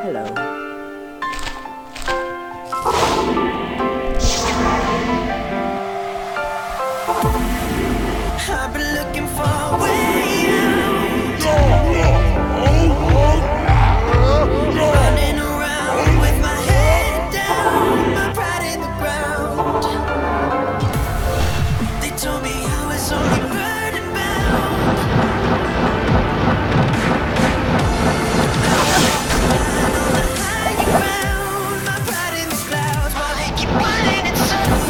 Hello. I've been looking for a way out. Running around with my head down, my pride in the ground. They told me I was only burden bound. I walk the line on the high ground, my pride in the clouds, while they keep running in circles.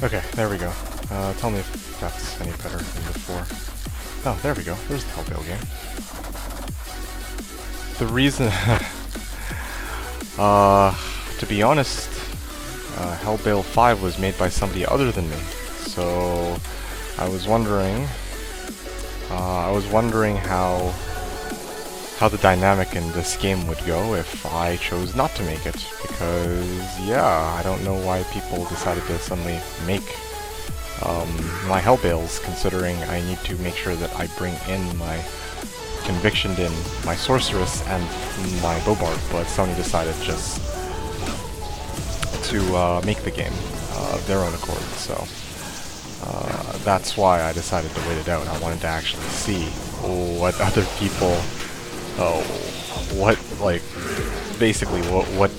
Okay, there we go. Tell me if that's any better than before. Oh, there we go. There's the Hellbale game. The reason... to be honest, Hellbale 5 was made by somebody other than me. So, I was wondering how the dynamic in this game would go if I chose not to make it, because yeah, I don't know why people decided to suddenly make my Hellbales, considering I need to make sure that I bring in my Convictioned in, my Sorceress, and my Bobard, but Sony decided just to make the game of their own accord, so that's why I decided to wait it out. I wanted to actually see what other people basically what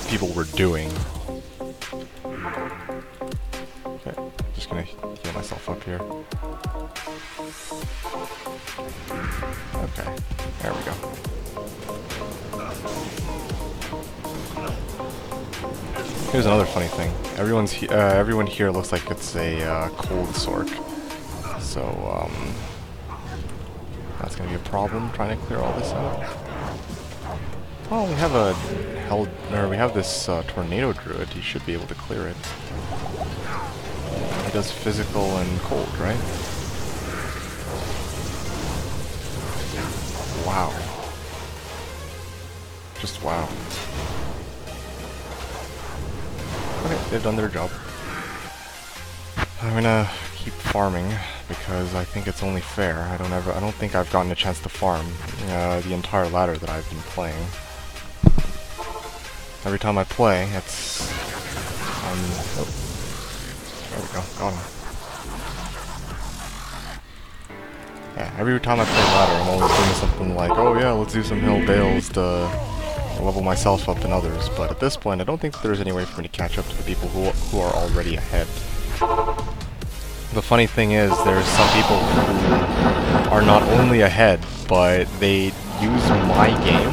people were doing. Okay, just gonna heal myself up here. Okay, there we go. Here's another funny thing. Everyone here looks like it's a cold sork, so that's gonna be a problem trying to clear all this out. Well, we have we have this tornado druid. He should be able to clear it. He does physical and cold, right? Wow. Just wow. Okay, they've done their job. I'm gonna keep farming because I think it's only fair. I don't think I've gotten a chance to farm the entire ladder that I've been playing. Every time I play, it's oh, there we go, got him. Yeah, every time I play ladder, I'm always doing something like, oh yeah, let's do some Hellbales to level myself up and others. But at this point, I don't think that there's any way for me to catch up to the people who are already ahead. The funny thing is, there's some people who are not only ahead, but they use my game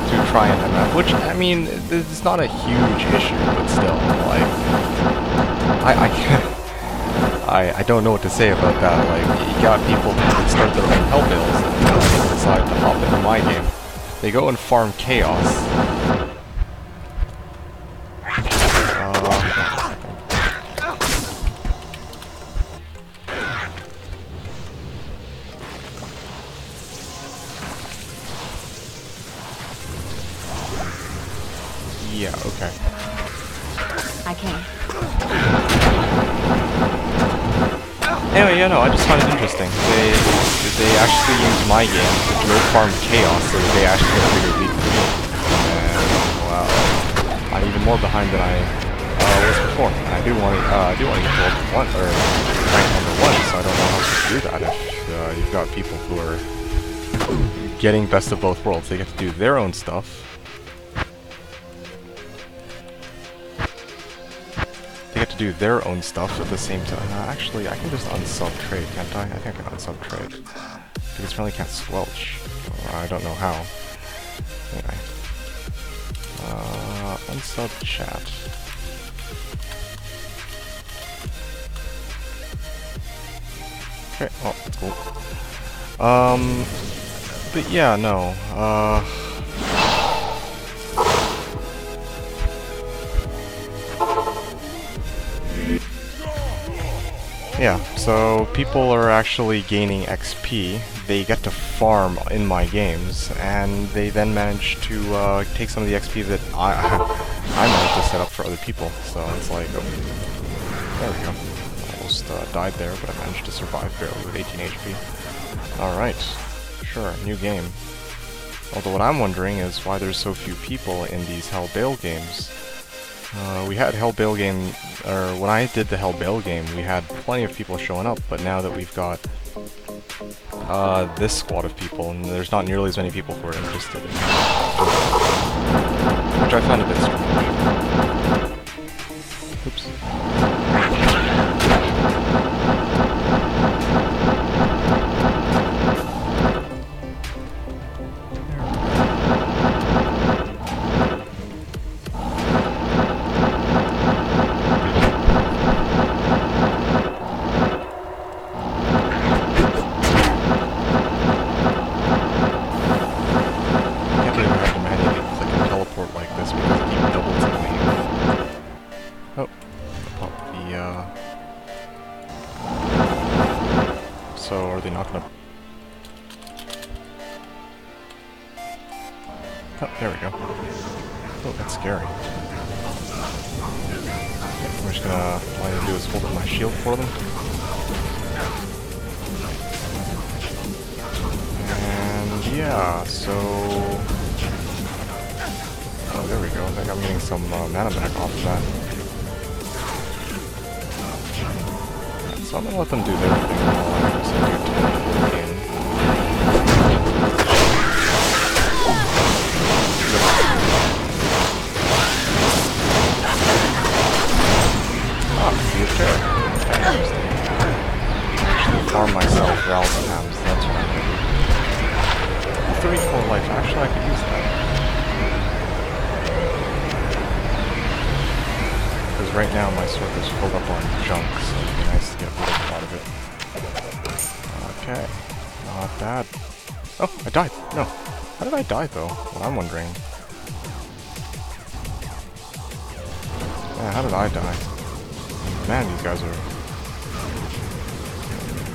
to try and MF, which, I mean, it's not a huge issue, but still, like, I don't know what to say about that. Like, you got people who start their own Hellbales and they decide to hop into my game. They go and farm chaos. Yeah, okay. I can. Anyway, yeah, no, I just find it interesting. They actually use my game to go farm chaos so that they actually get a bigger lead. And wow, I'm even more behind than I was before. And I do want to get to level 1 or rank number 1, so I don't know how to do that if you've got people who are getting best of both worlds. They get to do their own stuff. They get to do their own stuff at the same time. Actually, I can just unsub trade, can't I? I think I can unsub trade. Because apparently can't squelch. I don't know how. Anyway. Unsub chat. Okay, well, that's cool. But yeah, no. Yeah, so people are actually gaining XP, they get to farm in my games, and they then manage to take some of the XP that I managed to set up for other people, so it's like, oh, there we go. Almost died there, but I managed to survive barely with 18 HP. Alright, sure, new game. Although what I'm wondering is why there's so few people in these Hellbale games. We had Hellbale game, or when I did the Hellbale game, we had plenty of people showing up, but now that we've got this squad of people, and there's not nearly as many people who are interested in it, which I find a bit strange. Oops. not gonna... Oh, there we go. Oh, that's scary. Okay, we're just gonna... All I need to do is hold up my shield for them. And yeah, so... Oh, there we go. I think I'm getting some mana back off of that. So I'm gonna let them do their thing while I just do in. Ah, see a chair. Okay, interesting. Actually farm myself Ralsthams, that's what I'm gonna do. 34 life, actually I could use that. Because right now my sword is filled up on junk, so it'd be nice to get rid of a lot of it. Okay, not bad. Oh, I died. No. How did I die, though? Well, I'm wondering. Yeah, how did I die? Man, these guys are...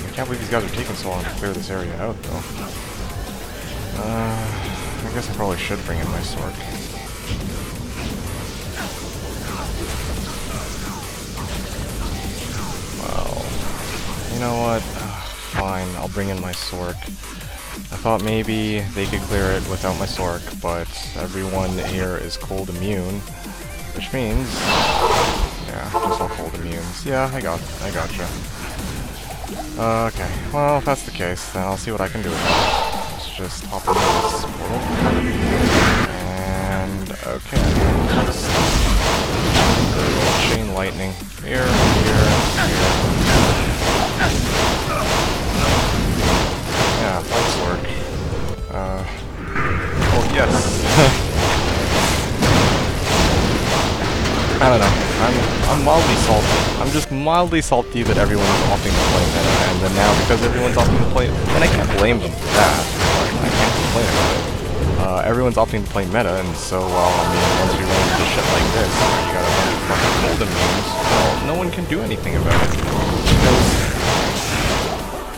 I can't believe these guys are taking so long to clear this area out, though. I guess I probably should bring in my sword. Well, you know what? Fine, I'll bring in my Sork. I thought maybe they could clear it without my Sork, but everyone here is cold immune, which means... Yeah, just all cold immunes. Yeah, I gotcha. Okay, well, if that's the case, then I'll see what I can do with it. Let's just hop into this portal. And, okay, just... chain lightning. Here. Yeah, lights work. Oh, yes. I don't know. I'm mildly salty. I'm just mildly salty that everyone's opting to play meta, and then now because everyone's opting to play, and I can't blame them for that. I can't complain about it. Everyone's opting to play meta, and so, well, I mean, once you run into shit like this, you got a bunch of fucking cold immunes, well, no one can do anything about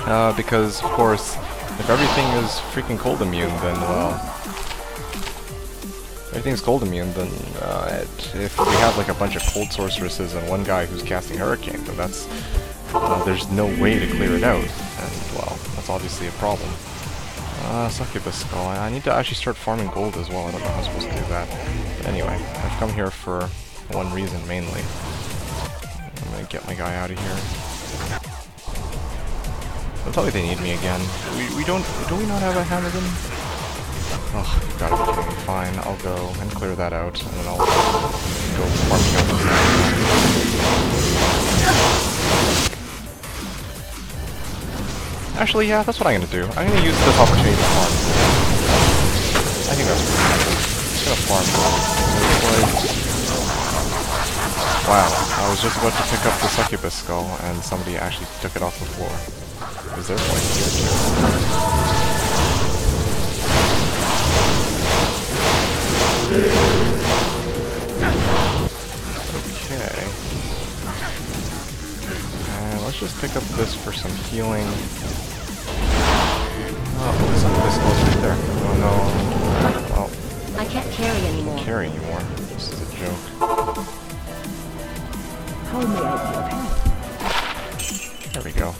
it. Because, of course, if everything is freaking cold immune, then, well... Everything's cold immune, then, if we have, like, a bunch of cold sorceresses and one guy who's casting Hurricane, then that's... there's no way to clear it out, and, well, that's obviously a problem. Succubus Skull. I need to actually start farming gold as well. I don't know how I'm supposed to do that. But anyway, I've come here for one reason, mainly. I'm gonna get my guy out of here. Don't tell me they need me again. Do we not have a Hammerman? Oh, you've gotta be kidding me. Fine, I'll go and clear that out, and then I'll go farming out the Actually, yeah, that's what I'm gonna do. I'm gonna use this opportunity to farm. I think that's pretty good. I'm just gonna farm gold. Wow, I was just about to pick up the Succubus Skull, and somebody actually took it off the floor. Is there like here too? Okay. And let's just pick up this for some healing. Oh, some of this goes right there. Oh no. Well, I can't carry anymore. Carry anymore. This is a joke. How may I be of help? There we go.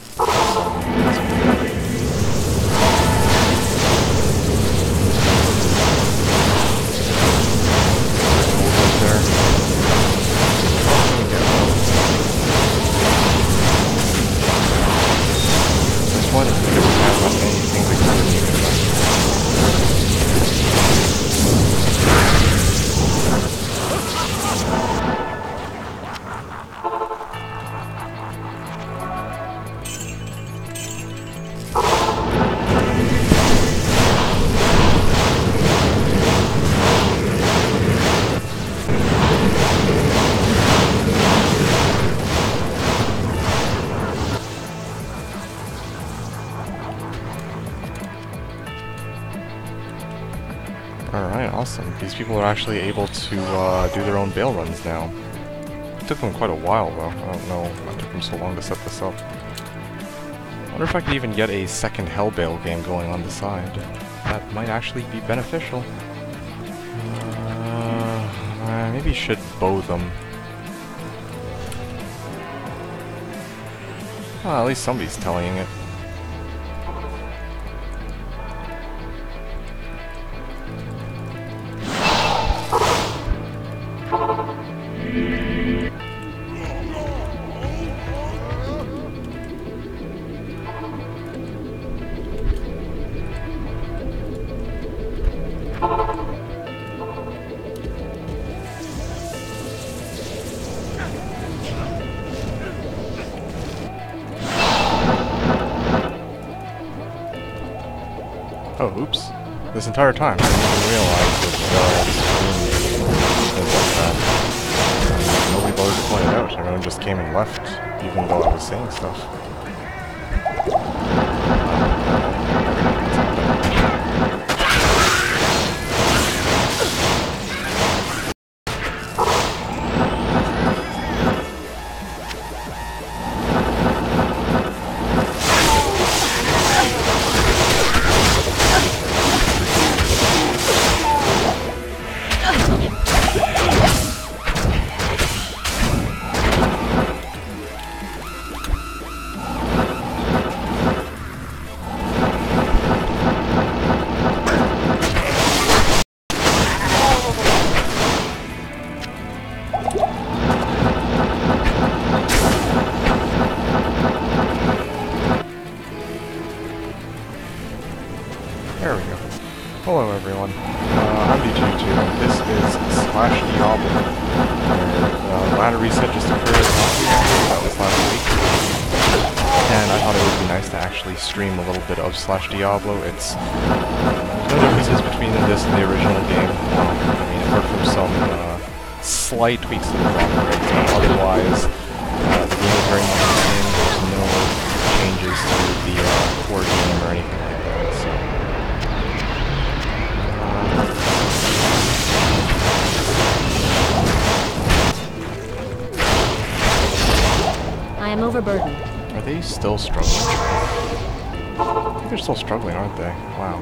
Alright, awesome. These people are actually able to do their own Baal runs now. It took them quite a while, though. I don't know why it took them so long to set this up. wonder if I could even get a second Hellbale game going on the side. That might actually be beneficial. Maybe should bow them. Well, at least somebody's telling it. Oh, oops. This entire time, I didn't even realize that the screen was like that. Nobody bothered to point it out. Everyone just came and left, even though I was saying stuff. There we go. Hello everyone, I'm DG2 and this is /Diablo. The ladder reset just occurred that was last week. And I thought it would be nice to actually stream a little bit of /Diablo. It's no differences between this and the original game. I mean, apart from some slight tweaks to the frame rate, otherwise the game is very much the same. There's no changes to the core game or anything like that. So. I am overburdened. Are they still struggling? I think they're still struggling, aren't they? Wow.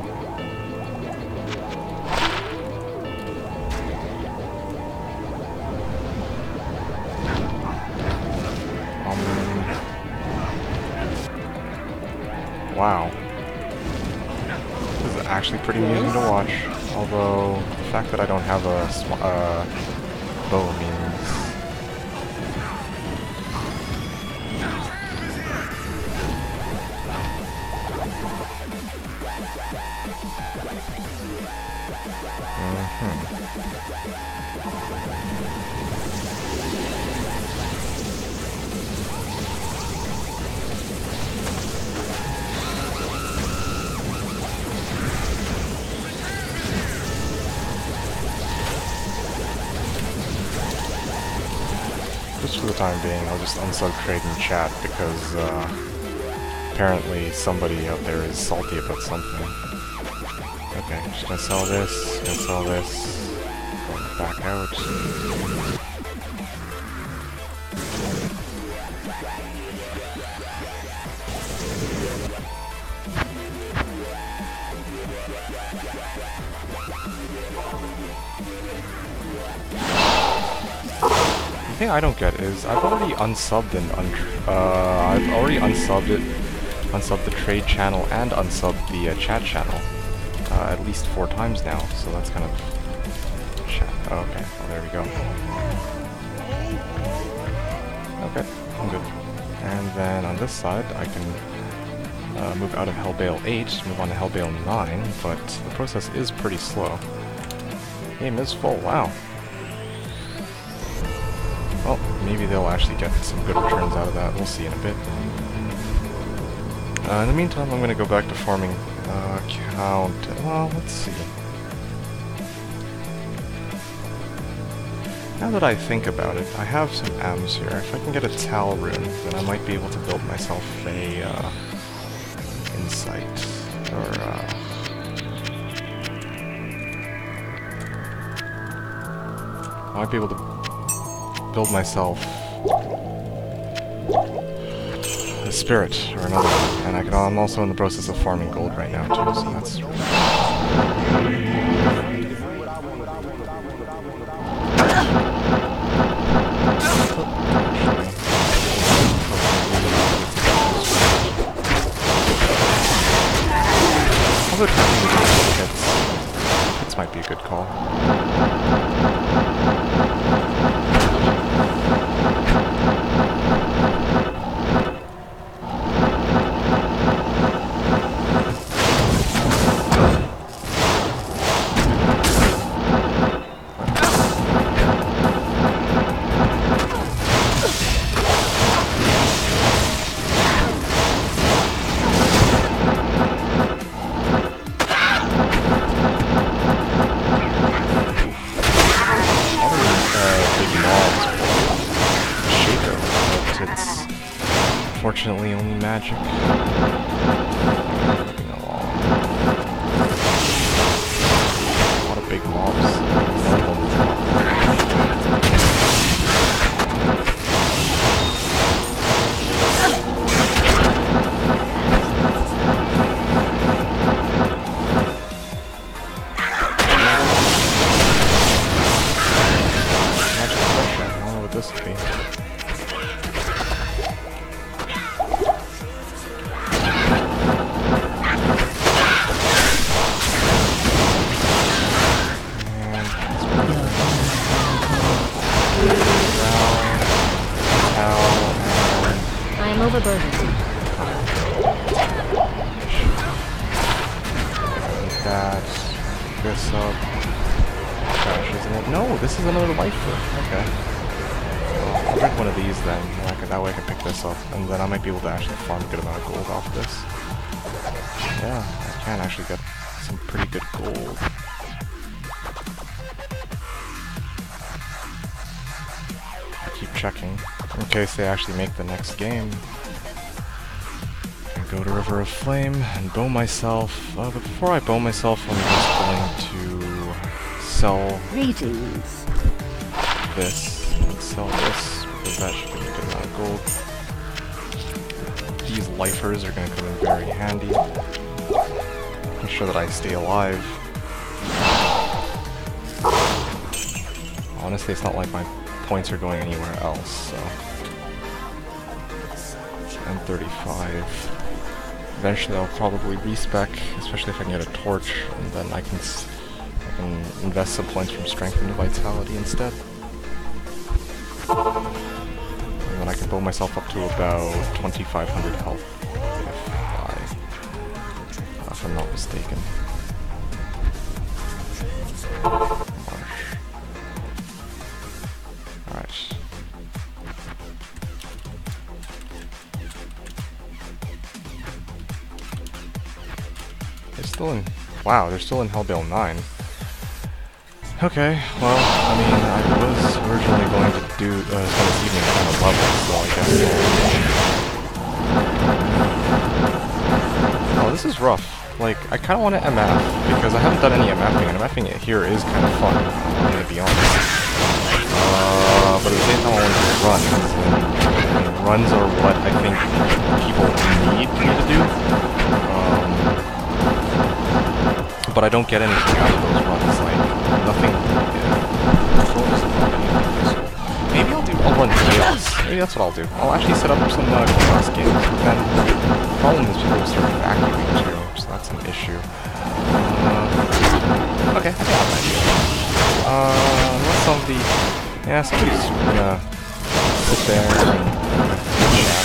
Wow. This is actually pretty amusing to watch. Although, the fact that I don't have a bow means... Just for the time being, I'll just unsub trade in chat because apparently somebody out there is salty about something. Okay, just gonna sell this, going back out. The thing I don't get is I've already unsubbed and unsubbed the trade channel and unsubbed the chat channel at least 4 times now, so that's kind of chat. Oh, okay, well there we go. Okay, I'm good. And then on this side I can move out of Hellbale 8, move on to Hellbale 9, but the process is pretty slow. Game is full, wow. Well, maybe they'll actually get some good returns out of that. We'll see in a bit. In the meantime, I'm going to go back to farming count. Well, let's see. Now that I think about it, I have some M's here. If I can get a Tal rune, then I might be able to build myself a insight or I might be able to build myself a spirit, or another one. And I'm also in the process of farming gold right now too, so that's... Although tapping the hits might be a good call. Unfortunately, only magic. A lot of big mobs. Magic pressure. I don't know what this would be. Overburdened. That. This up. Gosh, isn't it? No, this is another lifer. Okay. Well, I'll drink one of these then. That way I can pick this up, and then I might be able to actually farm a good amount of gold off this. Yeah, I can actually get some pretty good gold. I keep checking in case they actually make the next game. Go to River of Flame and bow myself. But before I bow myself, I'm just going to sell Greetings. this and sell this because that should give me a good amount of gold. These lifers are going to come in very handy. Make sure that I stay alive. Honestly, it's not like my points are going anywhere else, so. And 35. Eventually I'll probably respec, especially if I can get a torch, and then I can invest some points from strength into vitality instead. And then I can build myself up to about 2,500 health, if I'm not mistaken. Alright. Still in... Wow, they're still in Hellbale 9. Okay, well, I mean, I was originally going to do spend this evening kind of level, so I guess... Oh, this is rough. Like, I kind of want to MF, because I haven't done any MFing, and MFing it here is kind of fun, I'm going to be honest. But at the same time I want to do runs, and runs are what I think people need me to do. But I don't get anything out of those runs, like, nothing, maybe I'll run Chaos, maybe that's what I'll do. I'll actually set up some Chaos games, but then the problem is people will start vacuuming too, so that's an issue. Okay, I got an idea. Unless somebody's gonna sit there and chat,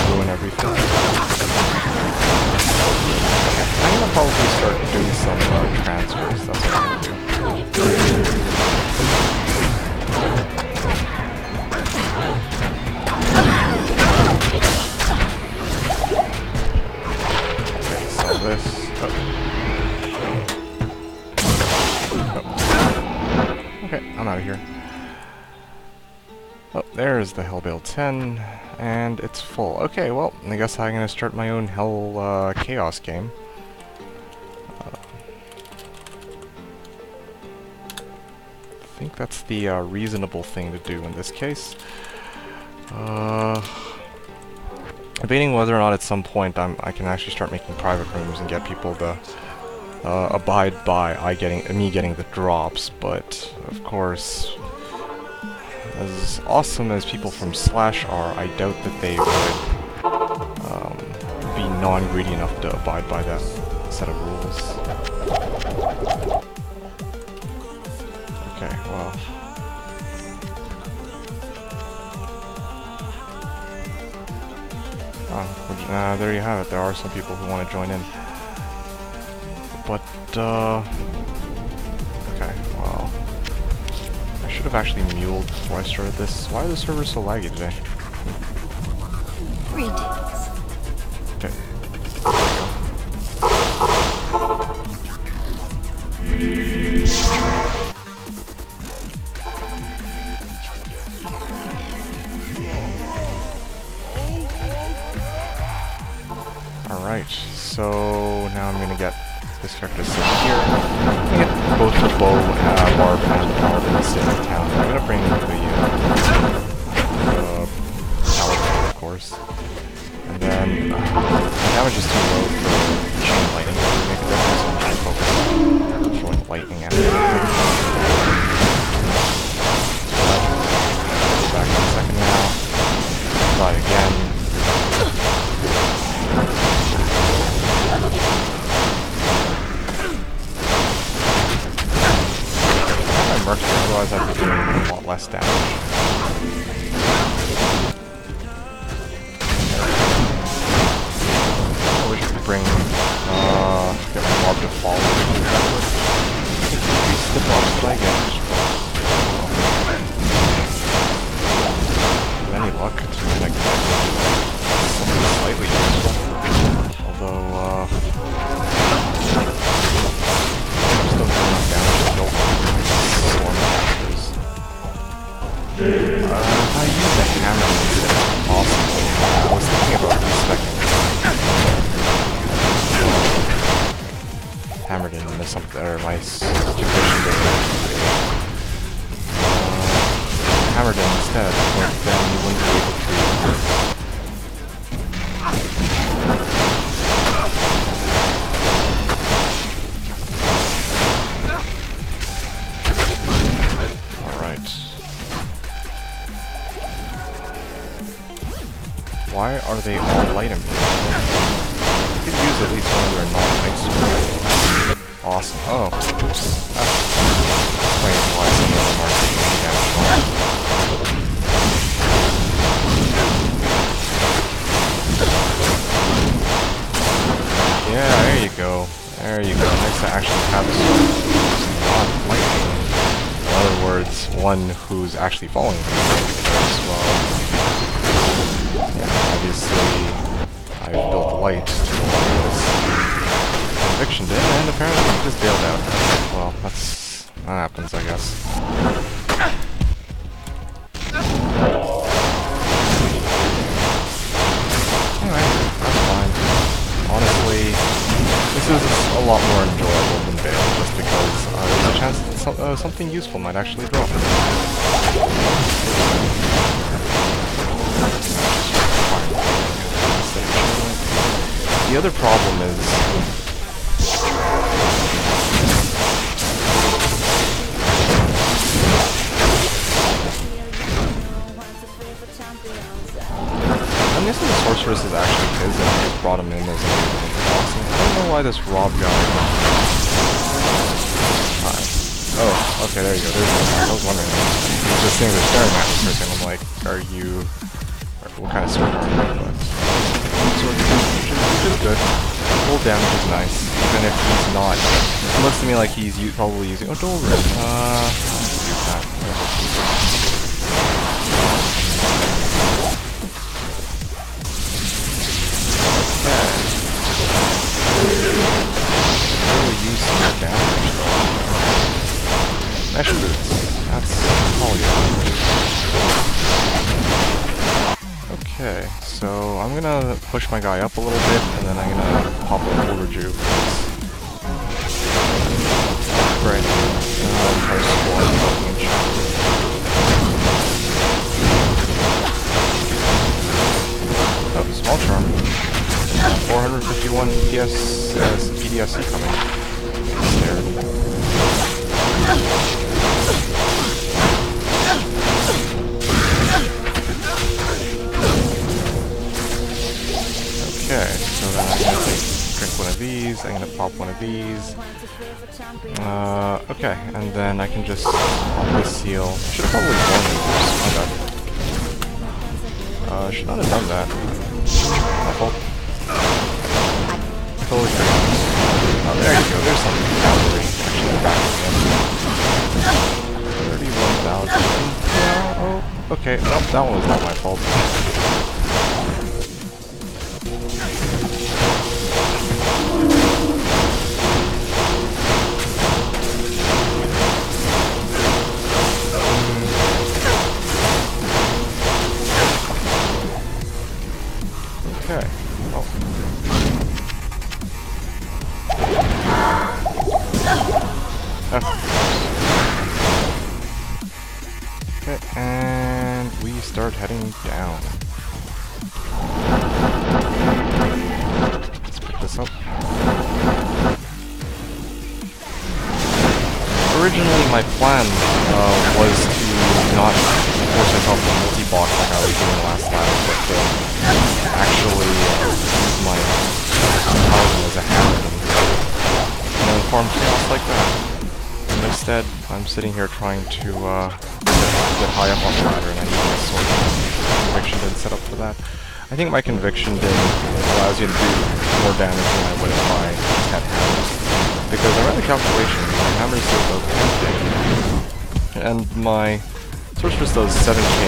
ruin everything. I'm gonna probably start doing some transfers, that's what I'm gonna do. Okay, so this... Oh. Okay, I'm out of here. Oh, there's the Hellbale 10, and it's full. Okay, well, I guess I'm gonna start my own Hell Chaos game. I think that's the reasonable thing to do in this case. debating whether or not at some point I can actually start making private rooms and get people to abide by me getting the drops, but of course, as awesome as people from Slash are, I doubt that they would be non-greedy enough to abide by that set of rules. Okay, well. There you have it. There are some people who want to join in. But, okay, well, I should have actually muled before I started this. Why are the servers so laggy today? Greetings. Okay. Alright, so now I'm gonna get this character to sit here. I'm gonna get both the bow, barb, and the paladin to sit in town. I'm gonna bring the paladin, of course. And then, damage is too low for chain lightning. Make a difference, so I'm trying to focus on throwing lightning at it. Back in a second now. Try again. Otherwise I'd be doing a lot less damage. I wish I could bring, get my mob to fall. Increase the drops that I get. With any luck, it's really like something slightly useful. Although, I'm still doing enough damage to kill storm captures. If I use the hammer instead of possible, I was thinking about respecting hammer didn't miss something, or my condition didn't hammered it instead, but then you wouldn't be able to. Why are they all light and you could use at least one of their non-light spray. Awesome. Oh. That explains why some of them aren't taking damage. Yeah, there you go. There you go. Nice to actually have this non-lightning. In other words, one who's actually following me. Because, well, obviously, I built light to this conviction did, and apparently he just bailed out. Well, that happens, I guess. Anyway, that's fine. Honestly, this is a lot more enjoyable than Baal, just because there's a chance that something useful might actually drop. The other problem is I'm guessing the sorceress is actually his and I just brought him in as a boss. I don't know why this Rob guy. Oh, okay, there you go. I was wondering. He's just sitting there staring at me for a second. I'm like, are you? What kind of sword are you? But sword which is good. Full damage is nice, even if he's not. It looks to me like he's probably using. Oh, don't rip. Use that. Okay. Really use some more damage though. Mesh boots. That's all you have. Okay, so I'm gonna push my guy up a little bit, and then I'm gonna pop a full rejuve. Right. Try to squat oh, small charm. 451 PDSC coming. There. Okay, so then I'm gonna drink one of these, I'm gonna pop one of these. Okay, and then I can just pop this seal. Should have probably done it. My bad. Should not have done that. My fault. Totally forgot. Oh, there you go, there's some cavalry. Actually, back again. 31,000. Oh, okay, nope, that one was not my fault. Okay. Oh. Okay, and we start heading down. Let's pick this up. Originally, my plan was to not force myself to multi-box like I was doing last time, but actually use my paladin as a hammer and farm chaos like that. And instead, I'm sitting here trying to get high up on the ladder, and I need my sword. Conviction didn't set up for that. I think my conviction allows you to do more damage than I would if I just had hammers. Because I ran the calculation, my hammers do about 10k, and my sorceress does 7k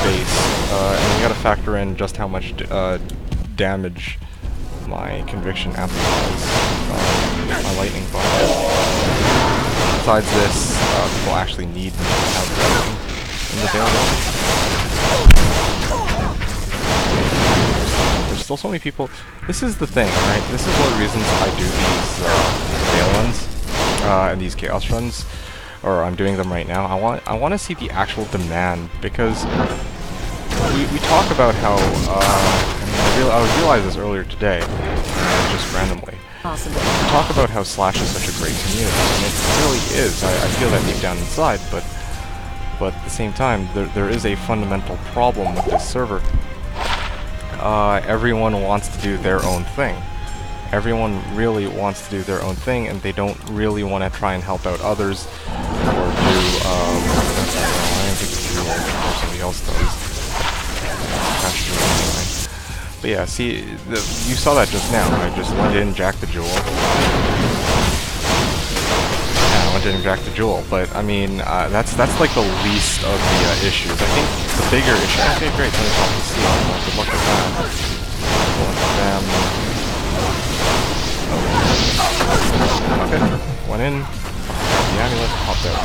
base, and you gotta factor in just how much damage my conviction amplifies my lightning bug. Besides this, people actually need me to have lightning in the Baal. There's still so many people. This is the thing, right? This is one of the reasons I do these Baal runs and these Chaos runs, or I'm doing them right now. I want to see the actual demand, because we talk about how I realized this earlier today, just randomly. Possible. We talk about how Slash is such a great community, and it really is. I feel that deep down inside, but at the same time, there is a fundamental problem with this server. Everyone wants to do their own thing. Everyone really wants to do their own thing, and they don't really want to try and help out others, or do, I don't think it's real, or somebody else does. That's true anyway. But yeah, see, you saw that just now. I just went in, jacked the jewel. Yeah, I went in and jacked the jewel, but I mean, that's like the least of the issues. I think the bigger issue. Okay, great, let me pop the seal. Good luck with that. Good luck with them. Oh. Okay, went in, grabbed the amulet, popped out.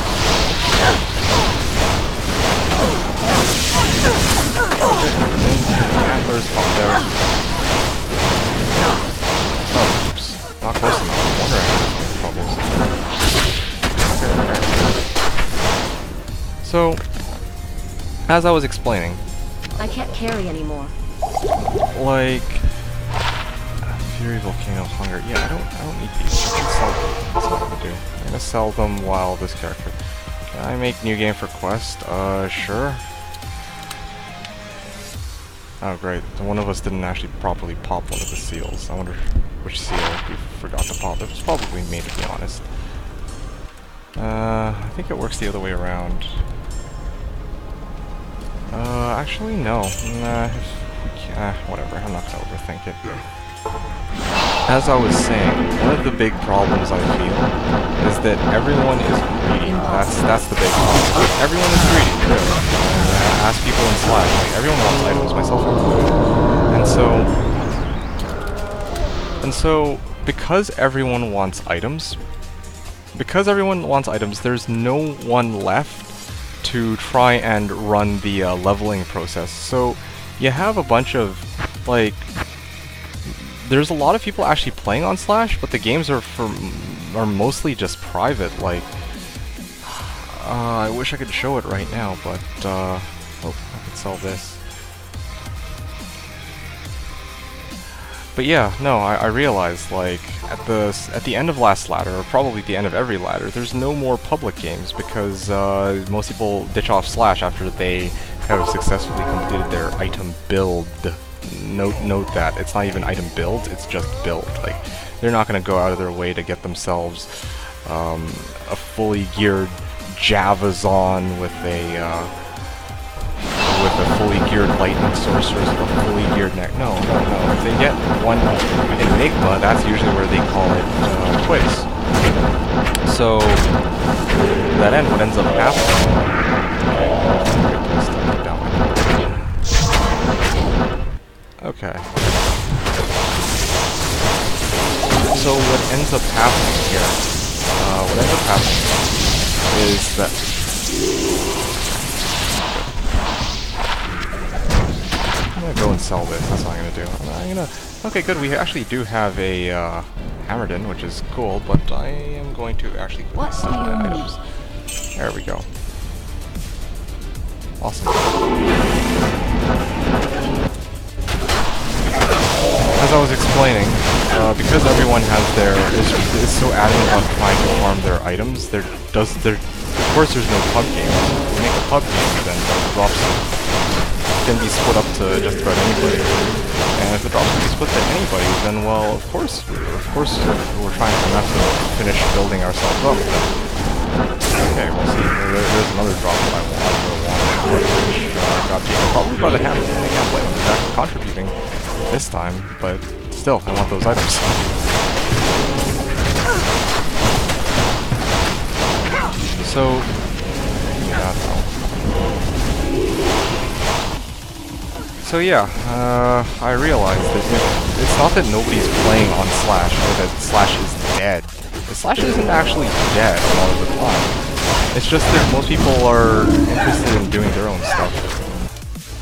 Antlers popped out. Oh, oops. Not close enough. No wonder I had troubles. Okay. So, as I was explaining, I can't carry anymore. like Fury, Volcano, Hunger. Yeah, I don't need these. I can sell them. That's what I'm gonna do. I'm gonna sell them while this character. Can I make new game for quest? Sure. Oh great, one of us didn't actually properly pop one of the seals. I wonder which seal we forgot to pop. It was probably me, to be honest. I think it works the other way around. Actually no. Nah, whatever, I'm not gonna overthink it. As I was saying, one of the big problems I feel is that everyone is greedy. That's the big problem. Everyone is greedy, really. Ask people in Slash, like, everyone wants items, myself included. And so, because everyone wants items, there's no one left to try and run the leveling process. So, you have a bunch of, like, there's a lot of people actually playing on Slash, but the games are mostly just private. Like, I wish I could show it right now, but oh, I could sell this. But yeah, no, I realized, like, at the end of last ladder, or probably the end of every ladder, there's no more public games because most people ditch off Slash after they have successfully completed their item build. Note that it's not even item build; it's just build. Like, they're not going to go out of their way to get themselves a fully geared Javazon with a fully geared lightning sorceress with a fully geared neck. No. If they get one Enigma, that's usually where they call it quits. So, to that end, what ends up happening... Okay. So what ends up happening here, is that... I'm gonna go and sell this, that's what I'm gonna do. Okay, good, we actually do have a Hammerdin, which is cool, but I am going to actually sell my items. There we go. Awesome. As I was explaining, because everyone has is so adamant on trying to farm their items, of course there's no pub game. If we make a pub game, then the drops can be split up to just about anybody. And if the drops can be split to anybody, then well, of course we're trying to finish building ourselves up. Okay, we'll see. There's another drop that I want, which got taken probably by the Hammer. I can't blame him for that contributing this time, but still, I want those items. So, yeah, I realized that it's not that nobody's playing on Slash, or that Slash is dead. The Slash isn't actually dead a lot of the time. It's just that most people are interested in doing their own stuff.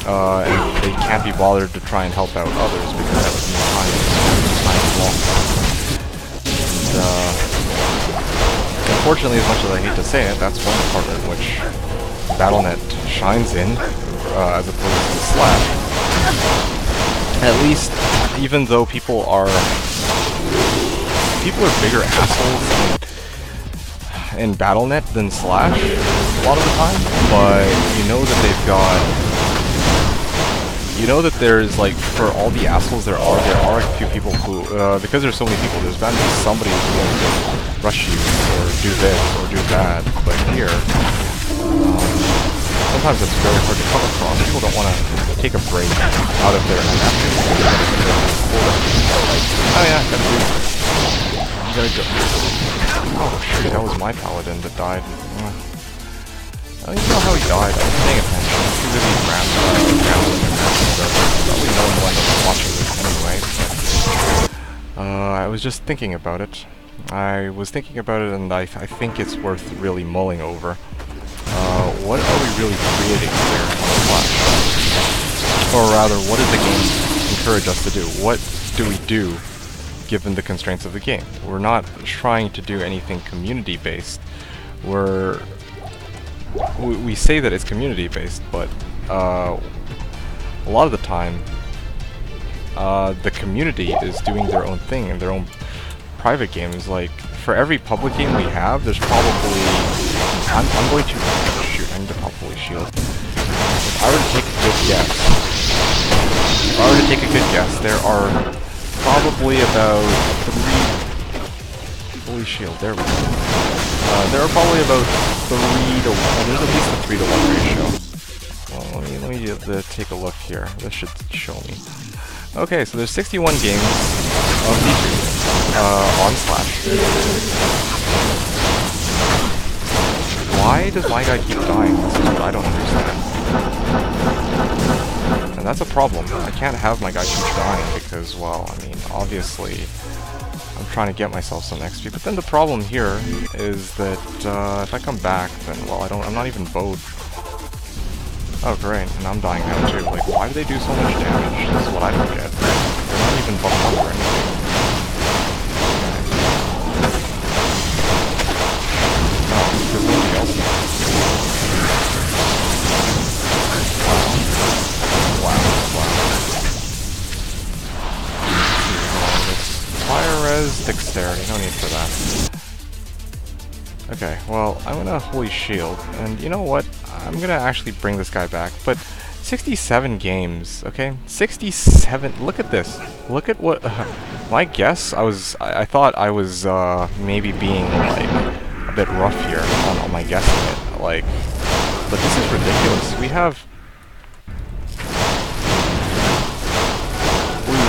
And they can't be bothered to try and help out others because that would mean time long. And, unfortunately, as much as I hate to say it, that's one department which Battle.net shines in, as opposed to Slash. At least, even though people are bigger assholes in Battle.net than Slash a lot of the time, but you know that they've got... You know that there's, like, for all the assholes there are a few people who, because there's so many people, there's bound to be somebody who's going to rush you, or do this, or do that, but here, sometimes it's very hard to come across. People don't want to take a break out of their actions. Like, oh yeah, gotta do it. You gotta go. Oh shoot, that was my paladin that died. I don't even know how he died. I wasn't paying attention. Too busy rambling and stuff. Probably no one will end up watching this anyway. But, I was just thinking about it. And I think it's worth really mulling over. What are we really creating here on Slash? Or rather, what does the game encourage us to do? What do we do given the constraints of the game? We're not trying to do anything community-based. We say that it's community-based, but a lot of the time, the community is doing their own thing in their own private games. Like, for every public game we have, there's probably... I'm going to... Shoot, I need to probably shield. If I were to take a good guess, there are probably about 3... Holy shield, there we go. There are probably about 3 to 1. There's at least a 3 to 1 ratio. Well, let me take a look here. This should show me. Okay, so there's 61 games of D2 on Slash. Why does my guy keep dying? This is what I don't understand. And that's a problem. I can't have my guy keep dying because, well, I mean, obviously, I'm trying to get myself some XP. But then the problem here is that if I come back, then, well, I'm not even bowed. Oh, great, and I'm dying now too. Like, why do they do so much damage? This is what I don't get. They're not even buffed up or anything. No, because nobody else knows. Wow. has dexterity, no need for that. Okay, well, I'm gonna Holy Shield, and you know what? I'm gonna actually bring this guy back, but 67 games, okay? 67, look at this. Look at what, my guess, I thought I was, maybe being, like, a bit rough here on my guessing it, like, but this is ridiculous. We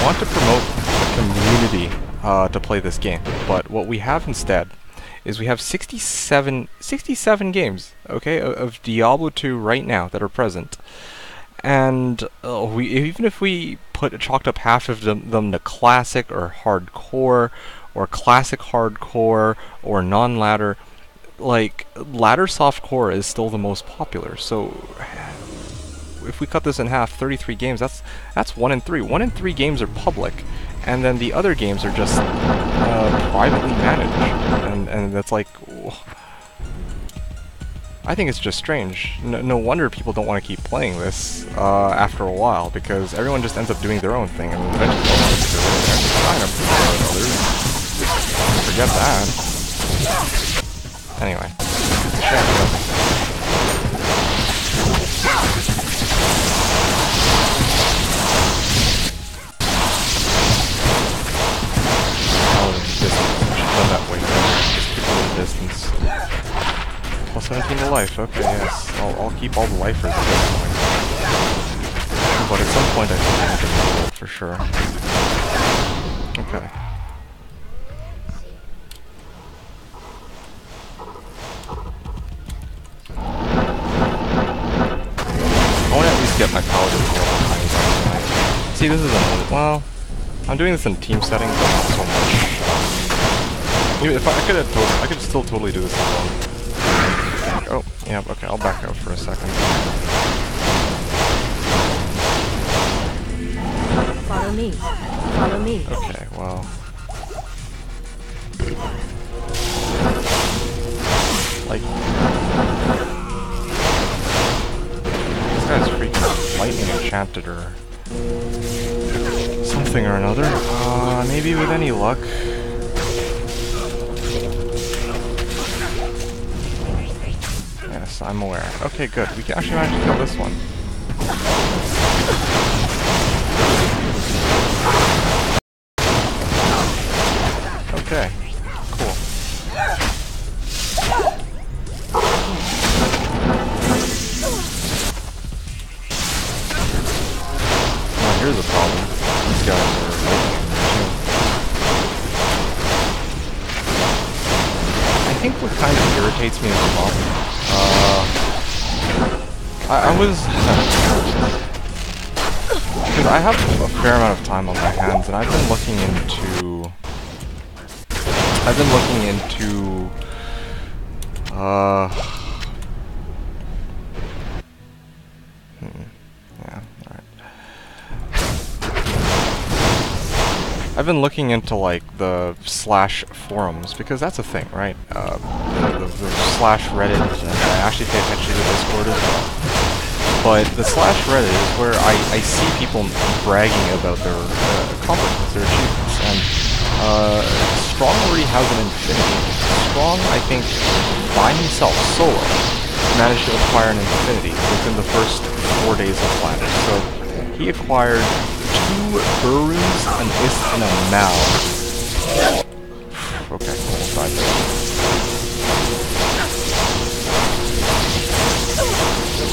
want to promote the community, to play this game, but what we have instead is we have 67 games, okay, of Diablo 2 right now that are present. And even if we chalked up half of them to classic or hardcore, or classic hardcore, or non-ladder, like, ladder softcore is still the most popular. So if we cut this in half, 33 games, that's 1 in 3. 1 in 3 games are public, and then the other games are just privately managed, and that's like, I think it's just strange. No wonder people don't want to keep playing this after a while, because everyone just ends up doing their own thing, and eventually they'll want to do it. Forget that. Anyway. That way, just keep a little distance. Plus 17 to life, okay, yes. I'll keep all the lifers at this point. But at some point I think I can do it for sure. Okay. I want to at least get my paladin level tiny tonight. See, this is another, well, I'm doing this in team settings, but not so much. Even if I could still totally do this alone. Oh, yeah, okay, I'll back out for a second. Follow me. Follow me. Okay, well. Like, this guy's freaking lightning enchanted or something or another. Maybe with any luck. Yes, I'm aware. Okay, good. We can actually manage to kill this one. Okay, cool. Now here's the problem. These guys are lightning. I think what kind of irritates me as well. I was because I have a fair amount of time on my hands, and I've been looking into yeah, alright. I've been looking into, like, the slash forums, because that's a thing, right? The slash Reddit, and I actually pay attention to Discord as well. But the slash Reddit is where I see people bragging about their accomplishments, their achievements, and Strong already has an infinity. Strong, I think, by himself, solo, managed to acquire an infinity within the first 4 days of ladder. So he acquired 2 Burus, an Is, and a Mal. Okay, almost died there.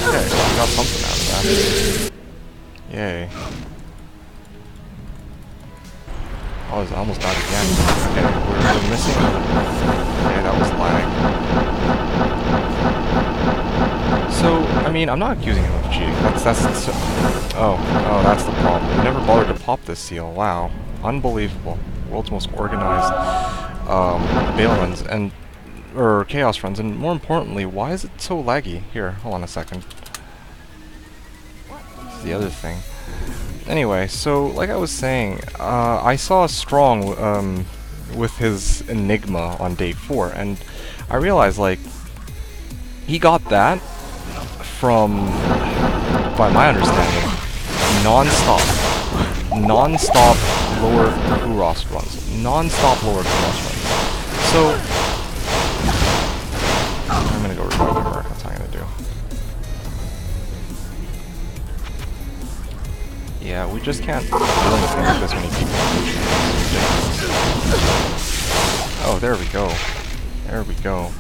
Okay, well, we got something out of that. Yay. Oh, I almost died again. Okay, we're missing. Okay, that was lag. So, I mean, I'm not accusing him of cheating. Oh, that's the problem. We never bothered to pop this seal. Wow. Unbelievable. World's most organized Baal runs, or Chaos runs, and more importantly, why is it so laggy? Here, hold on a second. This is the other thing. Anyway, so, like I was saying, I saw Strong with his Enigma on day 4, and I realized, like, he got that from, by my understanding, non-stop lower Kuros runs. Non-stop lower Kuros runs. So, I'm gonna go revive her. That's what I'm gonna do. Yeah, we just can't do anything with this many people. Oh, there we go. There we go.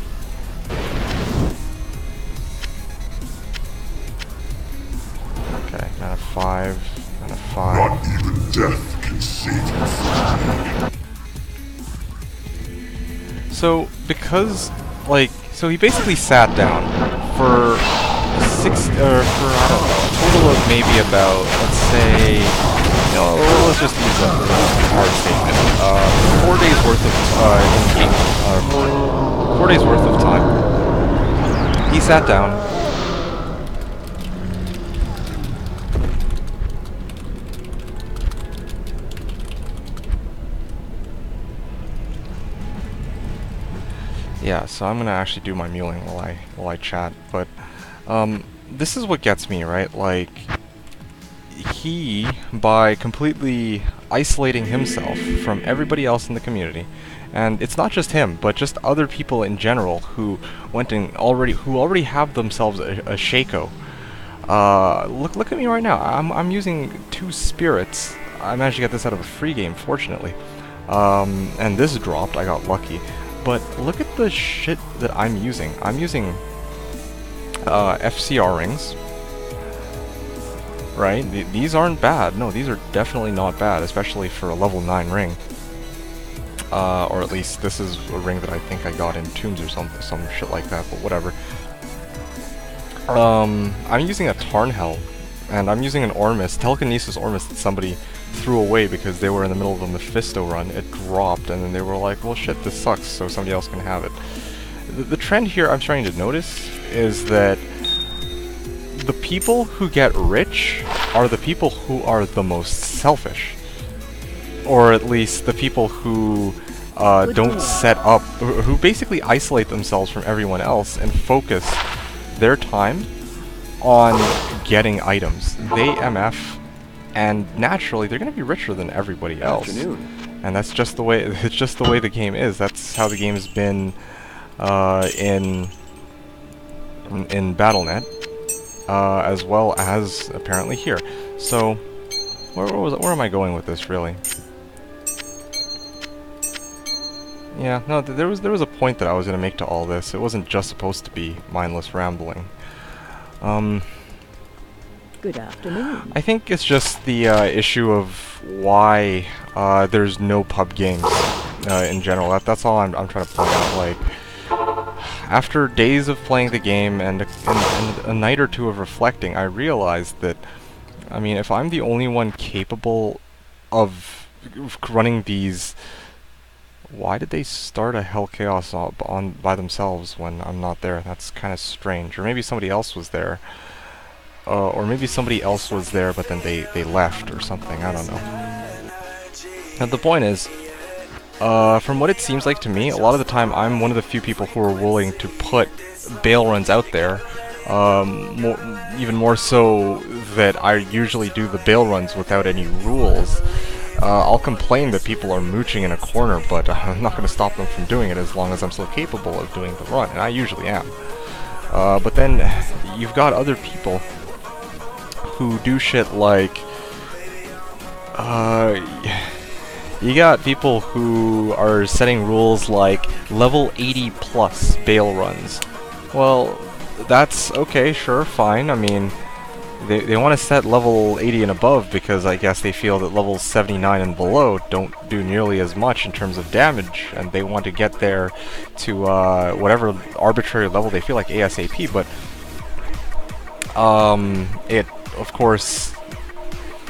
Okay, mana 5, mana 5. Not even death can save you. So, because, like, so he basically sat down for for, I don't know, a total of maybe about, let's say, let's just use a hard statement. 4 days worth of, in-game, 4 days worth of time. He sat down. Yeah, so I'm gonna actually do my muling while I chat, but this is what gets me, right? Like, he, by completely isolating himself from everybody else in the community, and it's not just him, but just other people in general who went and already have themselves a Shaco. Look at me right now. I'm using 2 spirits. I managed to get this out of a free game, fortunately. And this dropped. I got lucky. But look at the shit that I'm using. I'm using FCR rings. Right? These aren't bad. No, these are definitely not bad, especially for a level 9 ring. Or at least this is a ring that I think I got in Tombs or some shit like that, but whatever. I'm using a Tarnhell, and I'm using an Ormus, Telekinesis Ormus that somebody threw away because they were in the middle of a Mephisto run. It dropped, and then they were like, well shit, this sucks, so somebody else can have it. The trend here I'm starting to notice is that the people who get rich are the people who are the most selfish. Or at least the people who don't set up, who basically isolate themselves from everyone else and focus their time on getting items. They MF, and naturally they're going to be richer than everybody else. And that's just the way. It's just the way the game is. That's how the game has been in BattleNet, as well as apparently here. So, where am I going with this, really? Yeah, no, there was a point that I was going to make to all this. It wasn't just supposed to be mindless rambling. Good afternoon. I think it's just the issue of why there's no pub games in general. That's all I'm trying to point out. Like, after days of playing the game and a night or two of reflecting, I realized that, I mean, if I'm the only one capable of running these, why did they start a Hell Chaos by themselves when I'm not there? That's kind of strange. Or maybe somebody else was there. Or maybe somebody else was there, but then they left or something. I don't know. And the point is, from what it seems like to me, a lot of the time I'm one of the few people who are willing to put Baal runs out there. Even more so that I usually do the Baal runs without any rules. I'll complain that people are mooching in a corner, but I'm not going to stop them from doing it as long as I'm still capable of doing the run, and I usually am. But then you've got other people who do shit like... you got people who are setting rules like level 80 plus Baal runs. Well, that's okay, sure, fine. I mean, they want to set level 80 and above because I guess they feel that levels 79 and below don't do nearly as much in terms of damage, and they want to get there to whatever arbitrary level they feel like ASAP, but it, of course,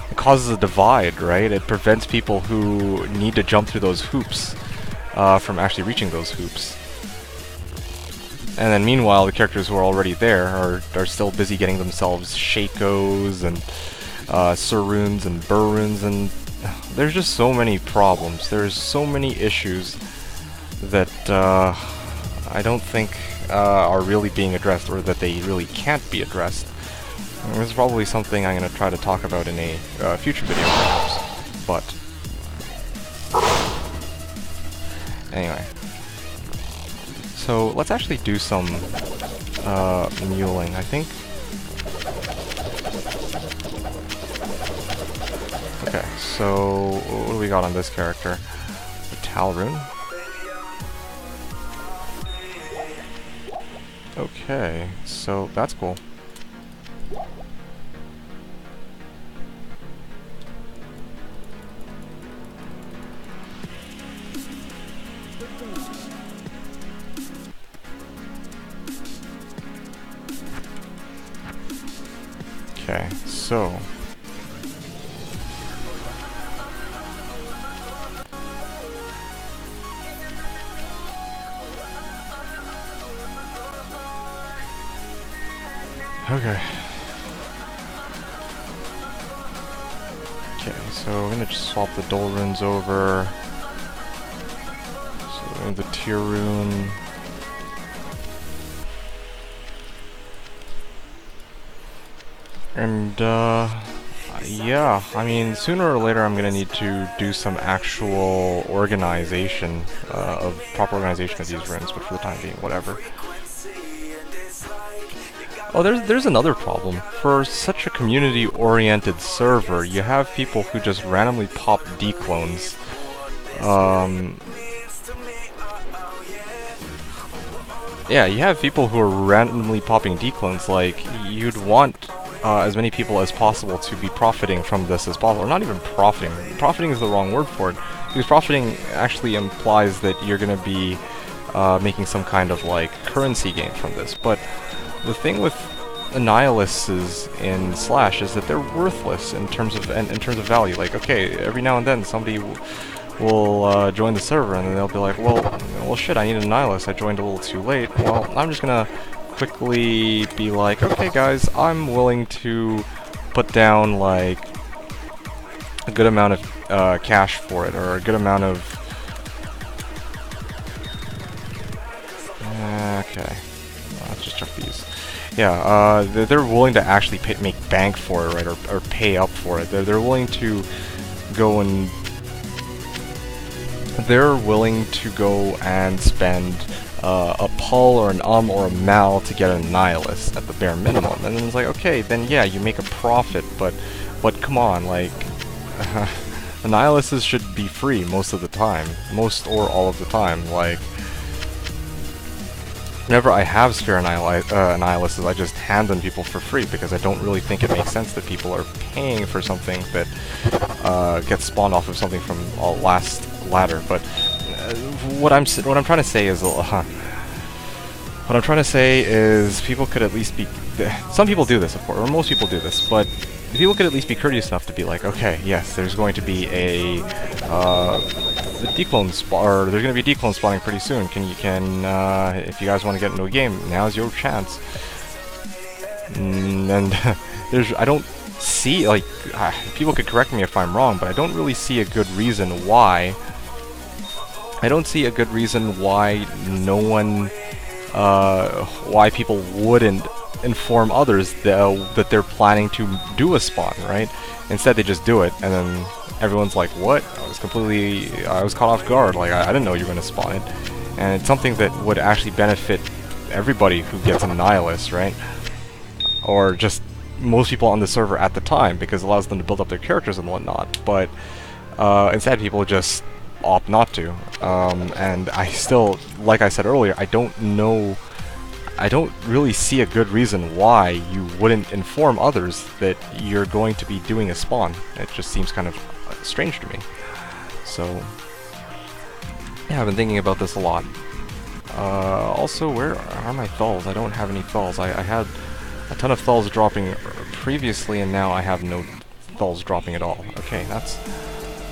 it causes a divide, right? It prevents people who need to jump through those hoops from actually reaching those hoops. And then meanwhile, the characters who are already there are still busy getting themselves Shakos and Surunes and Burunes, and there's just so many problems. There's so many issues that I don't think are really being addressed, or that they really can't be addressed. And this is probably something I'm going to try to talk about in a future video, perhaps. But Anyway. So, let's actually do some muling, I think. Okay, so what do we got on this character? A Talrune. Okay, so that's cool. Okay, so okay. Okay, so we're gonna just swap the Dol runes over. So the Tier rune. And yeah, I mean, sooner or later I'm gonna need to do some actual organization, proper organization of these runes, but for the time being, whatever. Oh, there's another problem. For such a community-oriented server, you have people who just randomly pop declones. Yeah, you have people who are randomly popping declones. Like, you'd want as many people as possible to be profiting from this as possible. Or not even profiting. Profiting is the wrong word for it. Because profiting actually implies that you're going to be making some kind of, like, currency gain from this. But the thing with Annihilists in Slash is that they're worthless in terms of value. Like, okay, every now and then somebody will join the server and then they'll be like, well shit, I need an Annihilist, I joined a little too late. Well, I'm just gonna quickly be like, okay guys, I'm willing to put down like a good amount of cash for it, or a good amount of okay, let's just check these. Yeah, they're willing to actually make bank for it, right, or pay up for it. They're willing to go and spend a pull or an or a mal to get a nihilist at the bare minimum. And then it's like, okay, then yeah, you make a profit, but come on, like, annihilists should be free most of the time, most or all of the time. Like, whenever I have spare annihilists, I just hand them people for free because I don't really think it makes sense that people are paying for something that gets spawned off of something from a last ladder. But what I'm trying to say is people could at least be. Some people do this, of course, or most people do this, but people could at least be courteous enough to be like, okay, yes, there's going to be a declone or there's going to be a declone spawning pretty soon. If you guys want to get into a game, now's your chance. And I don't see, like, people could correct me if I'm wrong, but I don't really see a good reason why. Why people wouldn't inform others that they're planning to do a spawn, right? Instead, they just do it, and then everyone's like, what? I was caught off guard, like, I didn't know you were going to spawn it. And it's something that would actually benefit everybody who gets a nihilist, right? Or just most people on the server at the time, because it allows them to build up their characters and whatnot. But instead, people just opt not to. And I still, like I said earlier, I don't really see a good reason why you wouldn't inform others that you're going to be doing a spawn. It just seems kind of strange to me. So, yeah, I've been thinking about this a lot. Also, where are my thulls? I don't have any thulls. I had a ton of thulls dropping previously, and now I have no thulls dropping at all. Okay, that's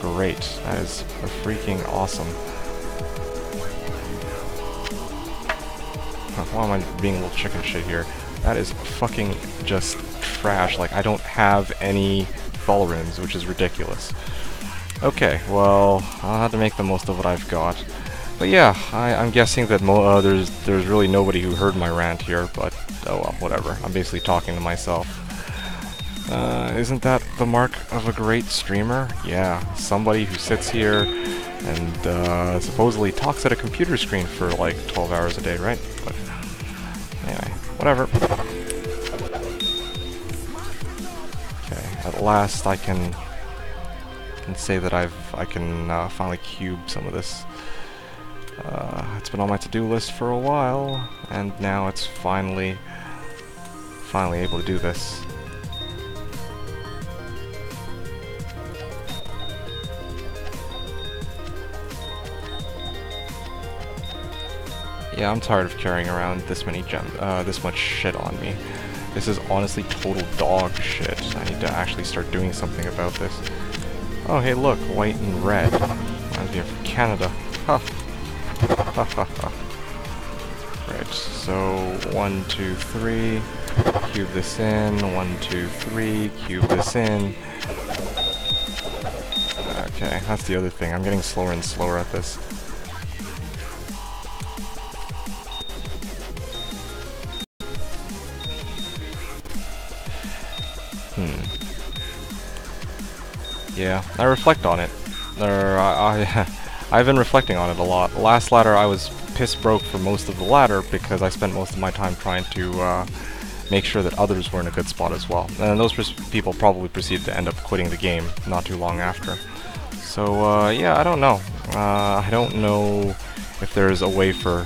great. That is freaking awesome. Why am I being a little chicken shit here? That is fucking just trash. Like, I don't have any Thal runes, which is ridiculous. Okay, well, I'll have to make the most of what I've got. But yeah, I'm guessing that there's really nobody who heard my rant here, but oh well, whatever. I'm basically talking to myself. Isn't that the mark of a great streamer? Yeah, somebody who sits here and supposedly talks at a computer screen for like 12 hours a day, right? But anyway, whatever. Okay, at last I can say that I can finally cube some of this. It's been on my to-do list for a while, and now it's finally able to do this. Yeah, I'm tired of carrying around this many this much shit on me. This is honestly total dog shit. I need to actually start doing something about this. Oh, hey, look, white and red. Reminds me of Canada. Ha. Ha ha ha. Right, so 1, 2, 3. Cube this in. 1, 2, 3. Cube this in. Okay, that's the other thing. I'm getting slower and slower at this. Yeah, I reflect on it. I've been reflecting on it a lot. Last ladder I was piss broke for most of the ladder because I spent most of my time trying to make sure that others were in a good spot as well. And those people probably proceeded to end up quitting the game not too long after. So yeah, I don't know. I don't know if there's a way for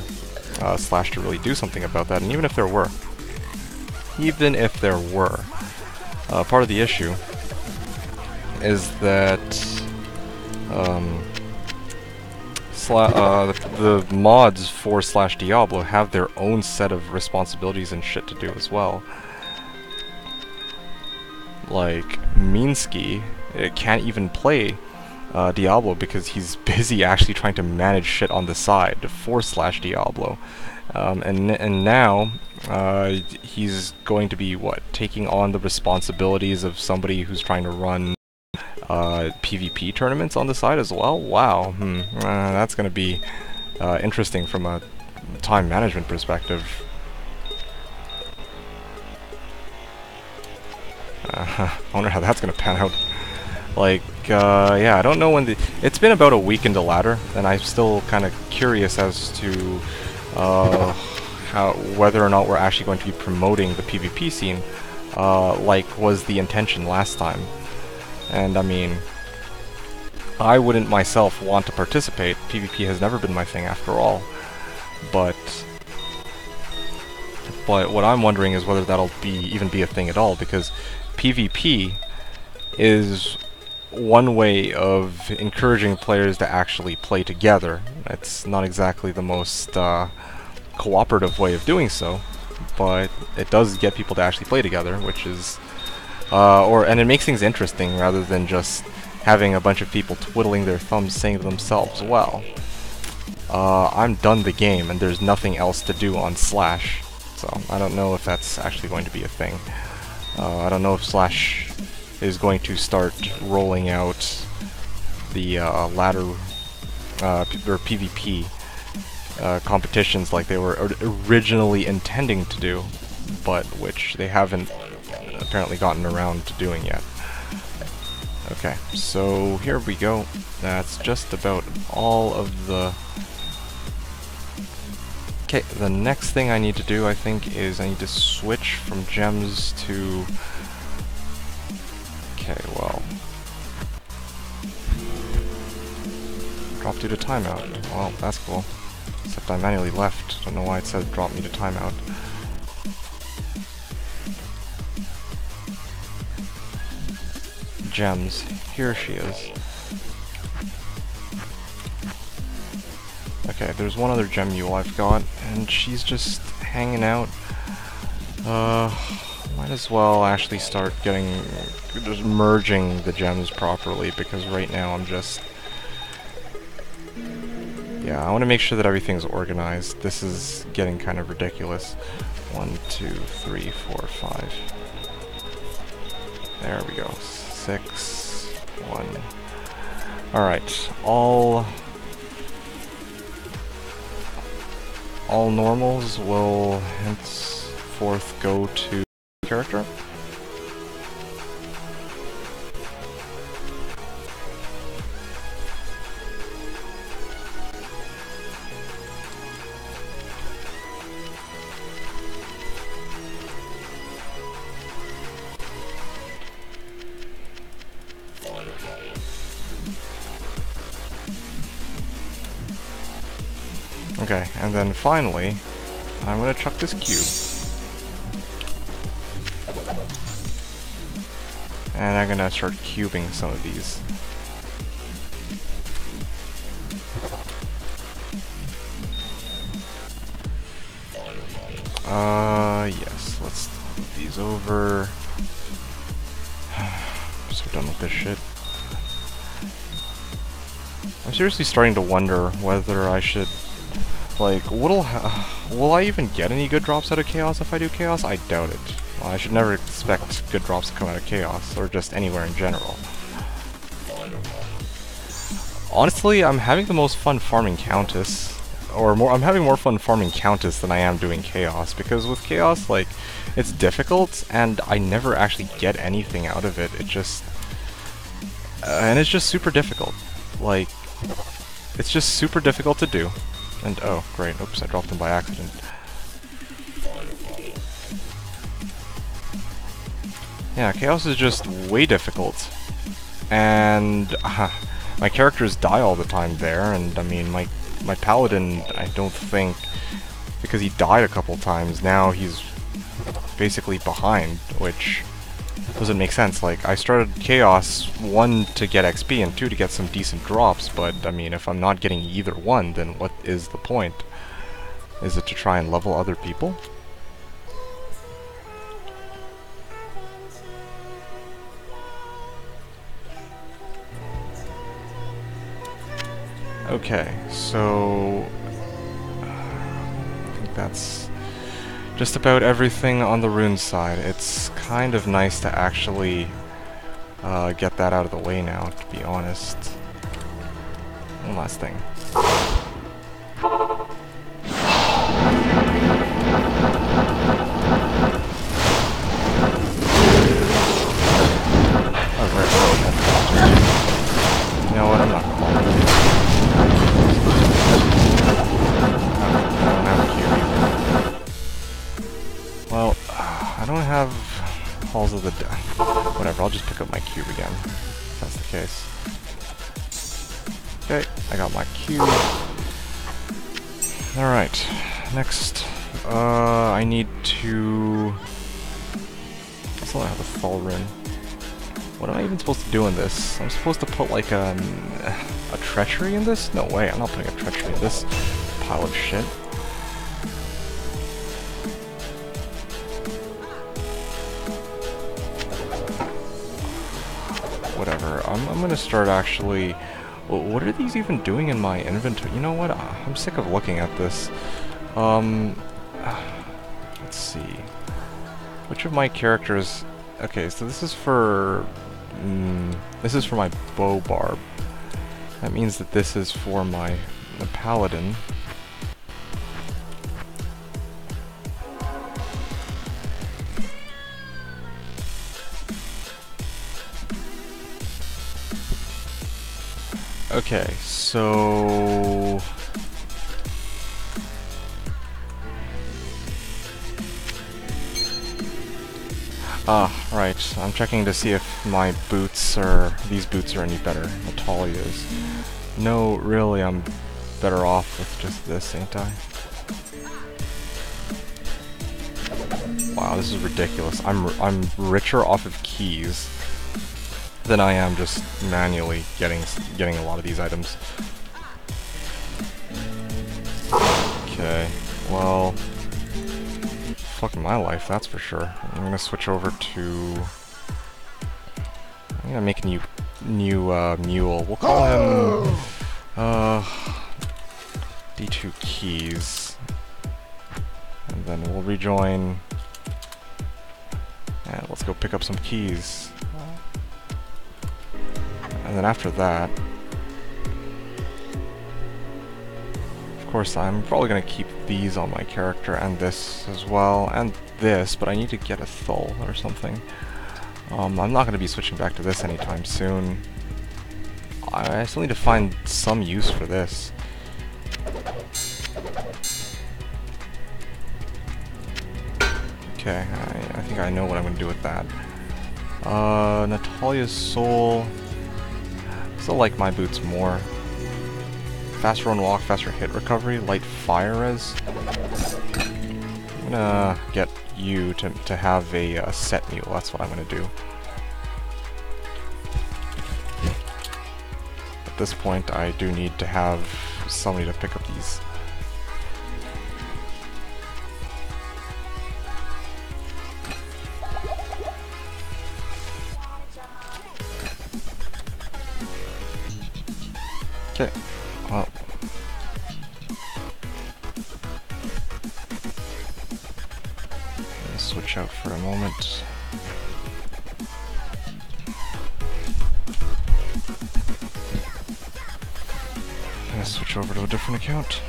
Slash to really do something about that, and even if there were, part of the issue is that the mods for Diablo have their own set of responsibilities and shit to do as well. Like, Minsky can't even play Diablo because he's busy actually trying to manage shit on the side for Diablo. And now he's going to be, taking on the responsibilities of somebody who's trying to run PvP tournaments on the side as well? Wow, that's going to be interesting from a time management perspective. I wonder how that's going to pan out. Like, yeah, I don't know when it's been about a week into ladder, and I'm still kind of curious as to whether or not we're actually going to be promoting the PvP scene, like was the intention last time. And I mean, I wouldn't myself want to participate. PvP has never been my thing after all. But what I'm wondering is whether that'll even be a thing at all, because PvP is one way of encouraging players to actually play together. It's not exactly the most cooperative way of doing so, but it does get people to actually play together, which is and it makes things interesting rather than just having a bunch of people twiddling their thumbs saying to themselves, well, I'm done the game and there's nothing else to do on Slash. So I don't know if that's actually going to be a thing. I don't know if Slash is going to start rolling out the ladder or PvP competitions like they were originally intending to do, but which they haven't apparently gotten around to doing yet. Okay, so here we go. That's just about all of the... Okay, the next thing I need to do, I think, is I need to switch from gems to... Okay, well... Drop due to timeout. Well, that's cool. Except I manually left. Don't know why it said drop me to timeout. Gems. Here she is. Okay, there's one other gem mule I've got, and she's just hanging out. Might as well actually start just merging the gems properly, because right now I'm just... Yeah, I want to make sure that everything's organized. This is getting kind of ridiculous. 1, 2, 3, 4, 5. There we go. 6, 1. Alright, all normals will henceforth go to character. Okay, and then finally, I'm gonna chuck this cube. And I'm gonna start cubing some of these. Yes, let's move these over. I'm so done with this shit. I'm seriously starting to wonder whether I should, like, will I even get any good drops out of Chaos if I do Chaos? I doubt it. Well, I should never expect good drops to come out of Chaos, or just anywhere in general. Honestly, I'm having the most fun farming Countess, I'm having more fun farming Countess than I am doing Chaos, because with Chaos, like, it's difficult, and I never actually get anything out of it. It just... and it's just super difficult. Like, it's just super difficult to do. And, oh, great, oops, I dropped them by accident. Yeah, Chaos is just way difficult. And, my characters die all the time there, and, I mean, my Paladin, I don't think, because he died a couple times, now he's basically behind, which doesn't make sense. Like, I started Chaos, 1, to get XP, and 2, to get some decent drops, but, I mean, if I'm not getting either one, then what is the point? Is it to try and level other people? Okay, so... I think that's just about everything on the rune side. It's kind of nice to actually get that out of the way now, to be honest. One last thing. Oh, right. You know what, I'm not gonna bother. Well, I don't have Halls of the Death. Whatever, I'll just pick up my cube again, if that's the case. Okay, I got my cube. Alright, next, I need to... I still don't have the Fall Rune. What am I even supposed to do in this? I'm supposed to put, like, a Treachery in this? No way, I'm not putting a Treachery in this pile of shit. Whatever, I'm gonna start actually... What are these even doing in my inventory? You know what? I'm sick of looking at this. Let's see. Which of my characters... Okay, so this is for... this is for my bow barb. That means that this is for my paladin. Okay, so... Right. I'm checking to see if my boots are... these boots are any better. Natalia's. No, really, I'm better off with just this, ain't I? Wow, this is ridiculous. I'm richer off of keys than I am just manually getting a lot of these items. Okay, well, fucking my life, that's for sure. I'm gonna switch over to... I'm gonna make a new mule. We'll call him D2 keys, and then we'll rejoin. And let's go pick up some keys. And then after that, of course, I'm probably going to keep these on my character, and this as well, and this, but I need to get a Thul or something. I'm not going to be switching back to this anytime soon. I still need to find some use for this. Okay, I think I know what I'm going to do with that. Natalia's Soul... Still like my boots more. faster run walk, faster hit recovery, light fire res. I'm gonna get you to have a set mule. That's what I'm gonna do. At this point, I do need to have somebody to pick up these. Okay, well. Let's switch out for a moment. Let's switch over to a different account.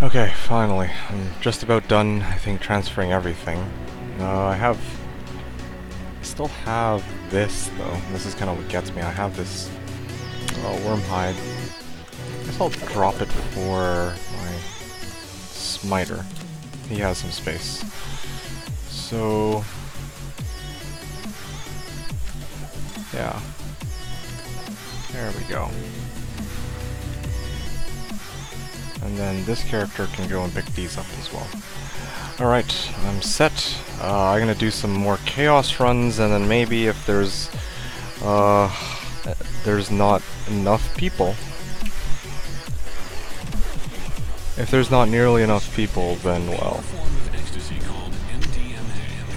Okay, finally. I'm just about done, I think, transferring everything. I still have this, though. This is kind of what gets me. I have this worm hide. I guess I'll drop it for my smiter. He has some space. So... yeah. There we go. And then this character can go and pick these up as well. Alright, I'm set. I'm gonna do some more chaos runs, and then maybe if there's not enough people. If there's not nearly enough people, then well.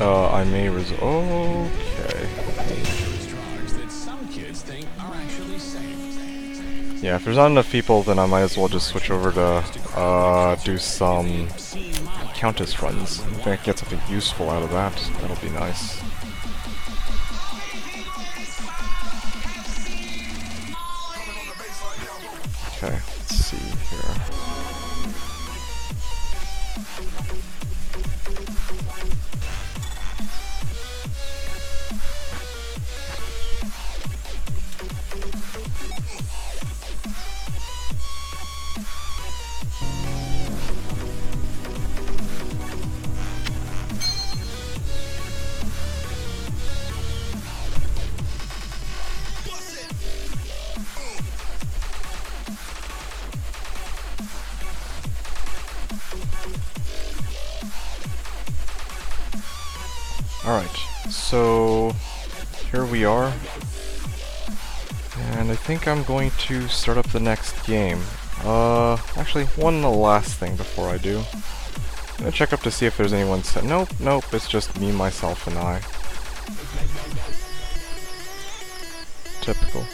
I may okay. Dangerous drugs that some kids think are actually safe. Yeah, if there's not enough people, then I might as well just switch over to do some Countess runs. If I can get something useful out of that, that'll be nice. Okay, let's see here. Alright, so here we are, and I think I'm going to start up the next game. Actually, one last thing before I do. I'm gonna check up to see if there's anyone nope, it's just me, myself, and I. Typical.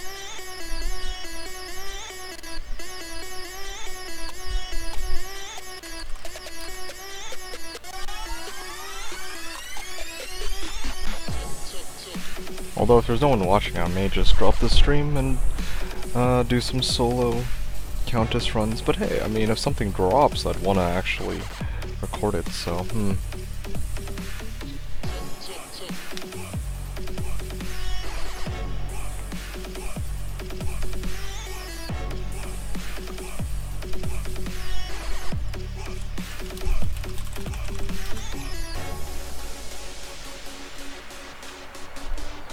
Although if there's no one watching, I may just drop the stream and do some solo Countess runs. But hey, I mean, if something drops, I'd want to actually record it, so,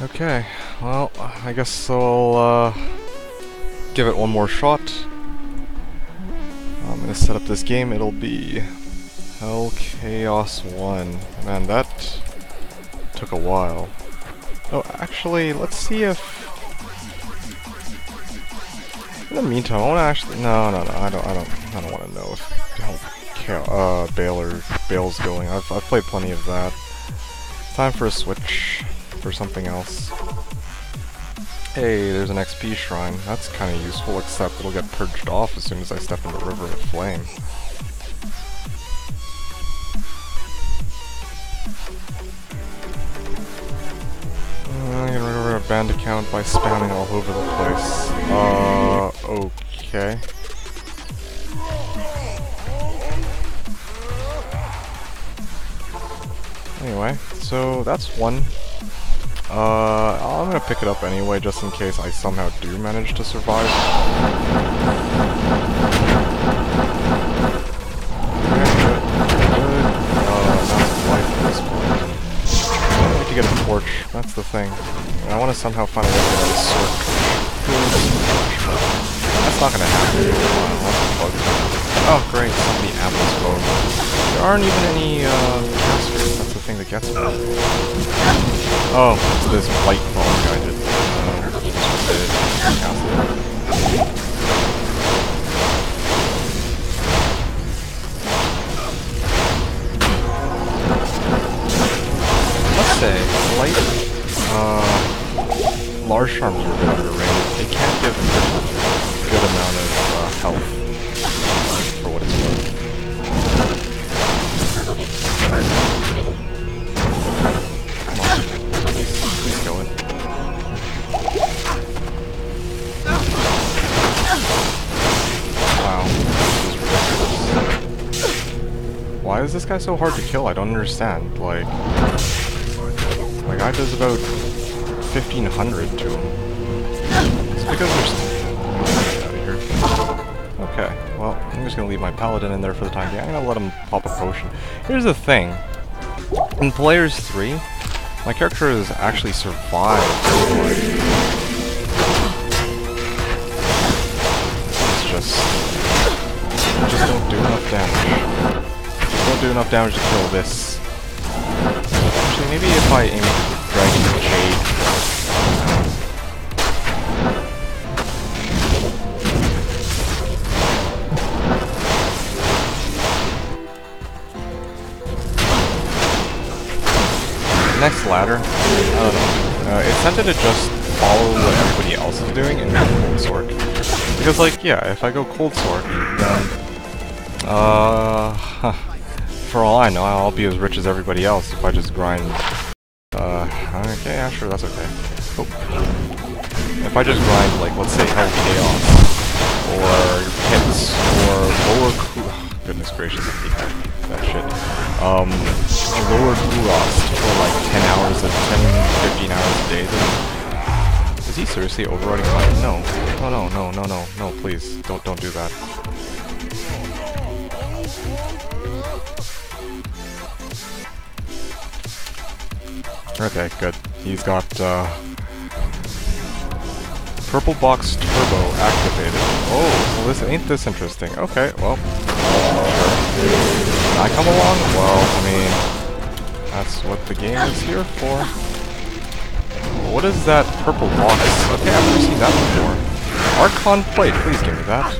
Okay, well, I guess I'll give it one more shot. I'm gonna set up this game. It'll be Hell Chaos 1. Man, that took a while. Oh, actually, let's see if... In the meantime, I wanna actually... No, I don't wanna know if Hell Baal's going. I've played plenty of that. Time for a switch. For something else. Hey, there's an XP shrine. That's kind of useful, except it'll get purged off as soon as I step in the river of flame. I'm gonna recover a band account by spamming all over the place. Okay. Anyway, so that's one. I'm gonna pick it up anyway, just in case I somehow do manage to survive. I need to get a torch, that's the thing. And I want to somehow find a way to get this sword. That's not gonna happen. Oh great, so many apples both. There aren't even any, casters, that's the thing that gets me. Oh, it's this white ball guy did. Let's say, light, large charms are a bit underrated. They can give a good amount of health, for what it's worth. Why is this guy so hard to kill? I don't understand. Like my guy does about 1,500 to him. It's because there's... Get out of here. Okay, well, I'm just gonna leave my paladin in there for the time being. I'm gonna let him pop a potion. Here's the thing. In Players 3, my character has actually survived. It's just don't do enough damage. Don't do enough damage to kill this. Actually, maybe if I aim at the Dragon Jade. Next ladder, I don't know. It's tempted to just follow what everybody else is doing and make a cold sword. Because, like, yeah, if I go Cold Sword, then, for all I know, I'll be as rich as everybody else if I just grind, okay, yeah, sure, that's okay. Oh. If I just grind, like, let's say Hell Chaos, or Hits, or Lower goodness gracious, I hate that shit. Lower Kurost for like 10 hours, 15 hours a day, then is he seriously overriding mine? No. No, please. Don't do that. Okay, good. He's got, Purple Box Turbo activated. Oh, well ain't this interesting. Okay, well, sure. I come along? Well, I mean, that's what the game is here for. What is that purple box? Okay, I've never seen that before. Archon Plate, please give me that.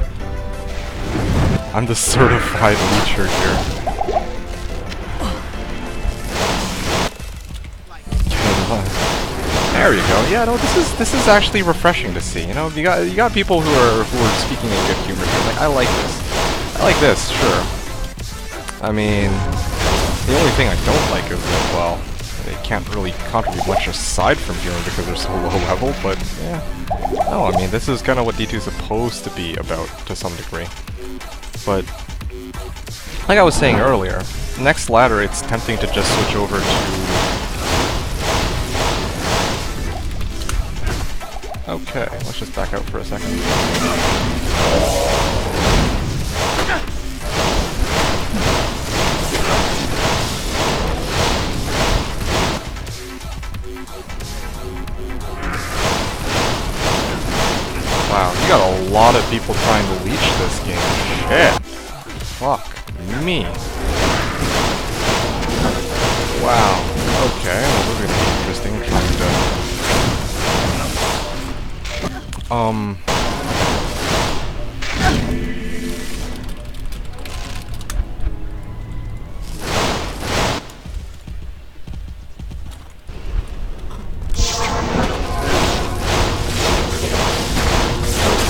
I'm the certified leecher here. There you go. Yeah, no, this is actually refreshing to see. You know, you got people who are speaking in good humor here. Like, I like this. I like this, sure. I mean, the only thing I don't like is that, well, they can't really contribute much aside from healing because they're so low level, but yeah. No, I mean, this is kind of what D2 is supposed to be about to some degree. But, like I was saying earlier, next ladder it's tempting to just switch over to... Okay, let's just back out for a second. Wow, you got a lot of people trying to leech this game. Shit. Fuck me. Wow. Okay, well, this is gonna be interesting trying to...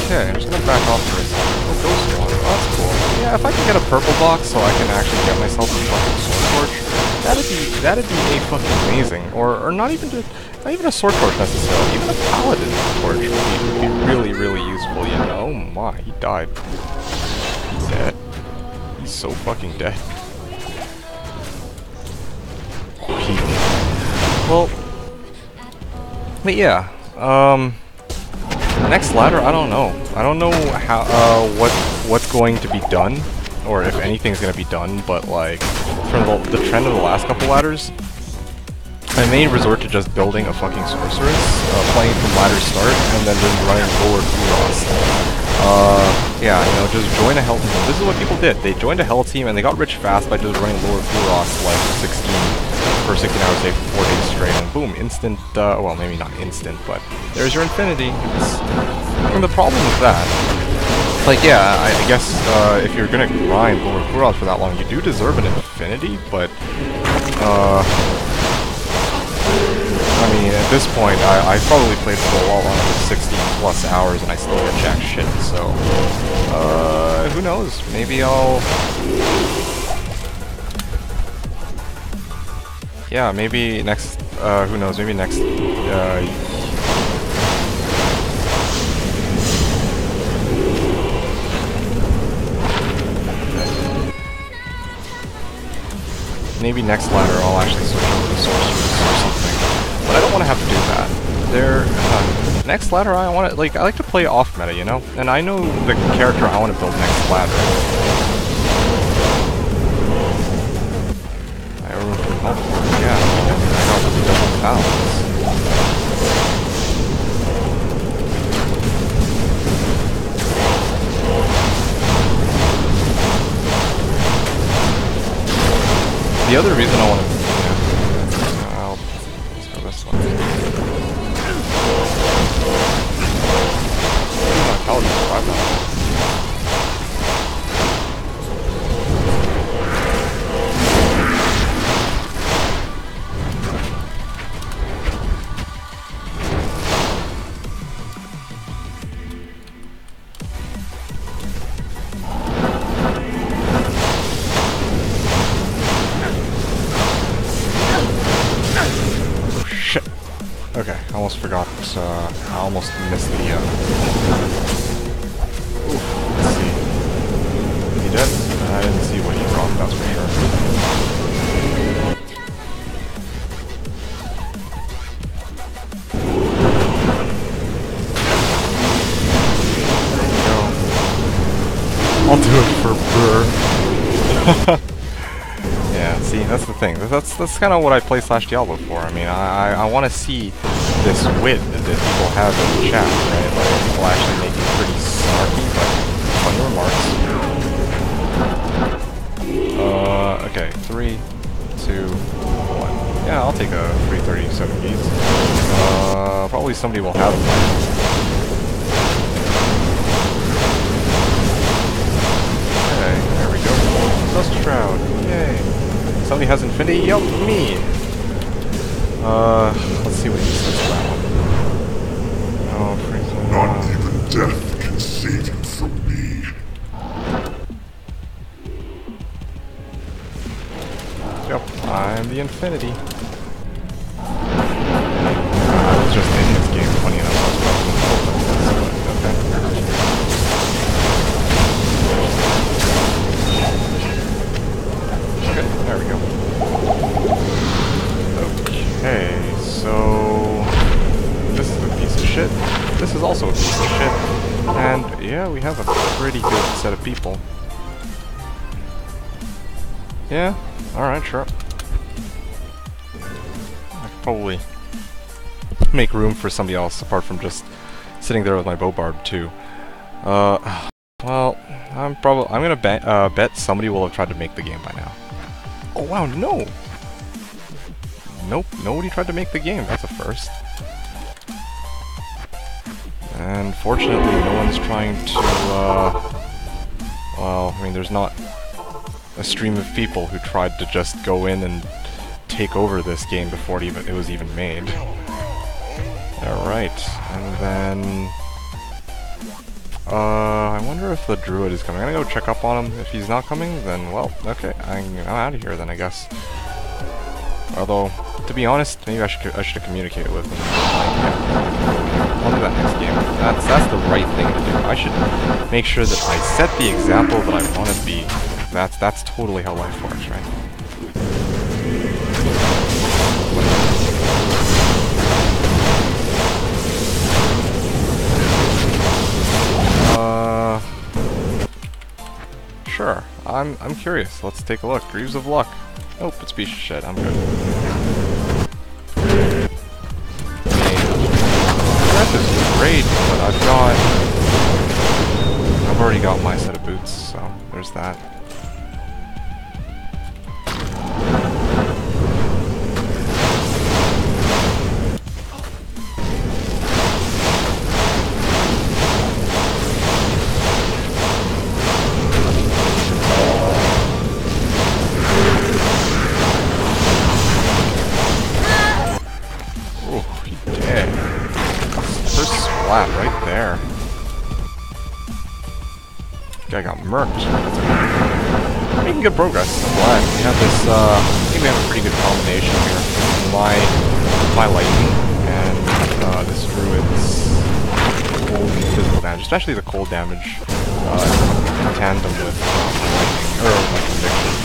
Okay, I'm just gonna back off for a second. Oh, Ghost One. Oh, that's cool. Yeah, if I can get a purple box so I can actually get myself a fucking sword torch, that'd be a fucking amazing. Or not even a sword torch necessarily. Even a paladin torch would be really, really useful. You know? Oh my, he died. He's dead. He's so fucking dead. Well, but yeah. Next ladder, I don't know. I don't know how what's going to be done, or if anything's going to be done. But like, from the trend of the last couple ladders, I may resort to just building a fucking sorceress, playing from ladder start, and then just running lower Kuros. Yeah, you know, just join a hell team. This is what people did. They joined a hell team and they got rich fast by just running lower Kuros like 16 hours a day for 4 days straight, and boom, instant, well, maybe not instant, but there's your infinity. And the problem with that, like, yeah, I guess, if you're gonna grind lower Kuros for that long, you do deserve an infinity, but, I mean, at this point, I probably played for a while longer than 16 plus hours, and I still get jack shit, so, who knows, maybe I'll... Yeah, maybe next, who knows, maybe next, maybe next ladder I'll actually switch over to sorceress or something. But I don't want to have to do that. Next ladder I want to, like, I like to play off meta, you know? And I know the character I want to build next ladder. Yeah, I got the double balance. The other reason I want to... Yeah, let's go this way. My paladin survived that. Okay, I almost forgot. I almost missed the. Let's see. Is he dead? I didn't see what he dropped. That's for sure. I'll do it for Burr. Yeah, see, that's the thing. That's kind of what I play /Diablo for. I mean, I want to see this wit that people have in the chat, right? Like, people actually make it pretty snarky, but funny remarks. Okay, 3, 2, 1. Yeah, I'll take a 337 beats. Probably somebody will have them. Dust Shroud, yay! Somebody has Infinity? Yup, me! Let's see what he says about it. Oh, freaking... Not even death can save you from me. Yep, I'm the Infinity. I was just in this game, funny enough, I was watching the but okay. There we go. Okay, so this is a piece of shit. This is also a piece of shit. And yeah, we have a pretty good set of people. Yeah, alright, sure. I could probably make room for somebody else apart from just sitting there with my bow barb too. Well, I'm gonna bet somebody will have tried to make the game by now. Oh wow, no! Nope, nobody tried to make the game, that's a first. And fortunately, no one's trying to, well, I mean, there's not a stream of people who tried to just go in and take over this game before it was even made. Alright, and then... I wonder if the druid is coming. I'm gonna go check up on him. If he's not coming, then, well, okay, I'm out of here then, I guess. Although, to be honest, maybe I should have communicated with him. I'll do that next game. That's the right thing to do. I should make sure that I set the example that I want to be. That's totally how life works, right? Sure. I'm curious. Let's take a look. Greaves of Luck. Nope, it's piece of shit. I'm good. Breath is great, but I've already got my set of boots, so there's that. Right there. Guy got murked. Making good progress. I'm glad. We have this, I think we have a pretty good combination here. My lightning and this druid's cold physical damage, especially the cold damage in tandem with lightning, or like conviction.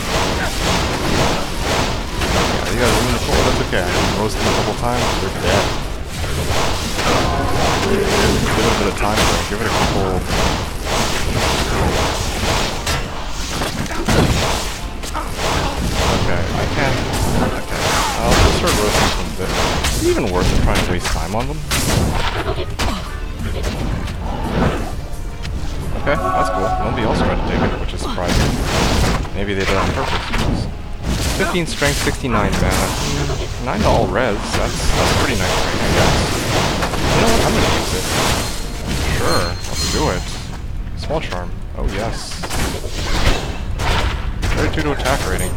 Yeah, you guys are in the cold, that's okay. I roasted them a couple times, they're dead. Give it a bit of time, though. Give it a couple... Okay, I can't... Okay, I'll just start roasting them a bit. Is it even worth it trying to waste time on them? Okay, that's cool. Nobody else tried to take it, which is surprising. Maybe they did it on purpose. 15 strength, 69 mana. 9 to all res. That's pretty nice range, I guess. You know what? I'm gonna use it. Sure, let's do it. Small charm. Oh yes. 32 to attack rating.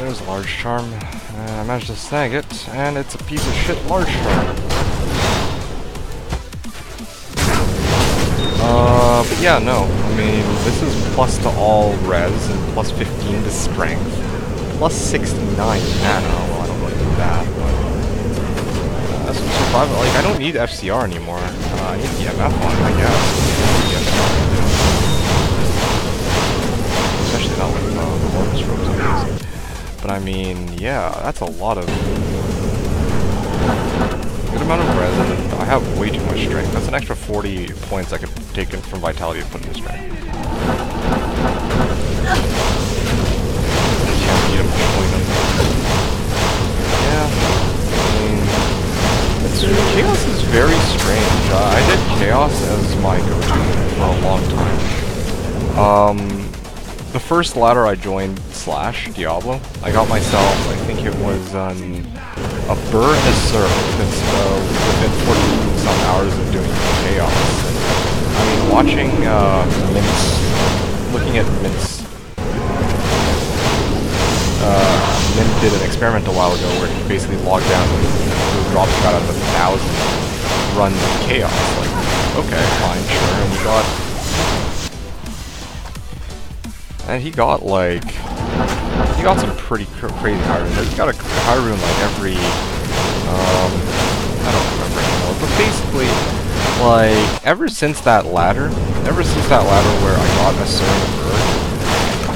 there's a large charm. And I managed to snag it, and it's a piece of shit large charm. But yeah, no. I mean, this is plus to all res and plus 15 to strength. Plus 69 mana. Well, I don't really need that, but that's survival. Like, I don't need FCR anymore. I need the MF one, I guess. Especially not with the Mortal Strokes, I'm using. But I mean, yeah, that's a lot of good amount of res, and I have way too much strength. That's an extra 40 points I could take from Vitality and put into strength. Can't beat him, yeah, I mean, Chaos is very strange. I did Chaos as my go-to for a long time. The first ladder I joined / Diablo, I got myself, I think it was a Burr and a Sir, within 14 some hours of doing Chaos. And, I mean, watching looking at Mint's, Mint did an experiment a while ago where he basically logged down and dropped got out of 1,000 runs of Chaos. Like, okay, fine, sure, and he got like, he got some pretty crazy high runes. Like, he got a high rune like every, I don't remember anymore, but basically, like, ever since that ladder where I got a certain bird,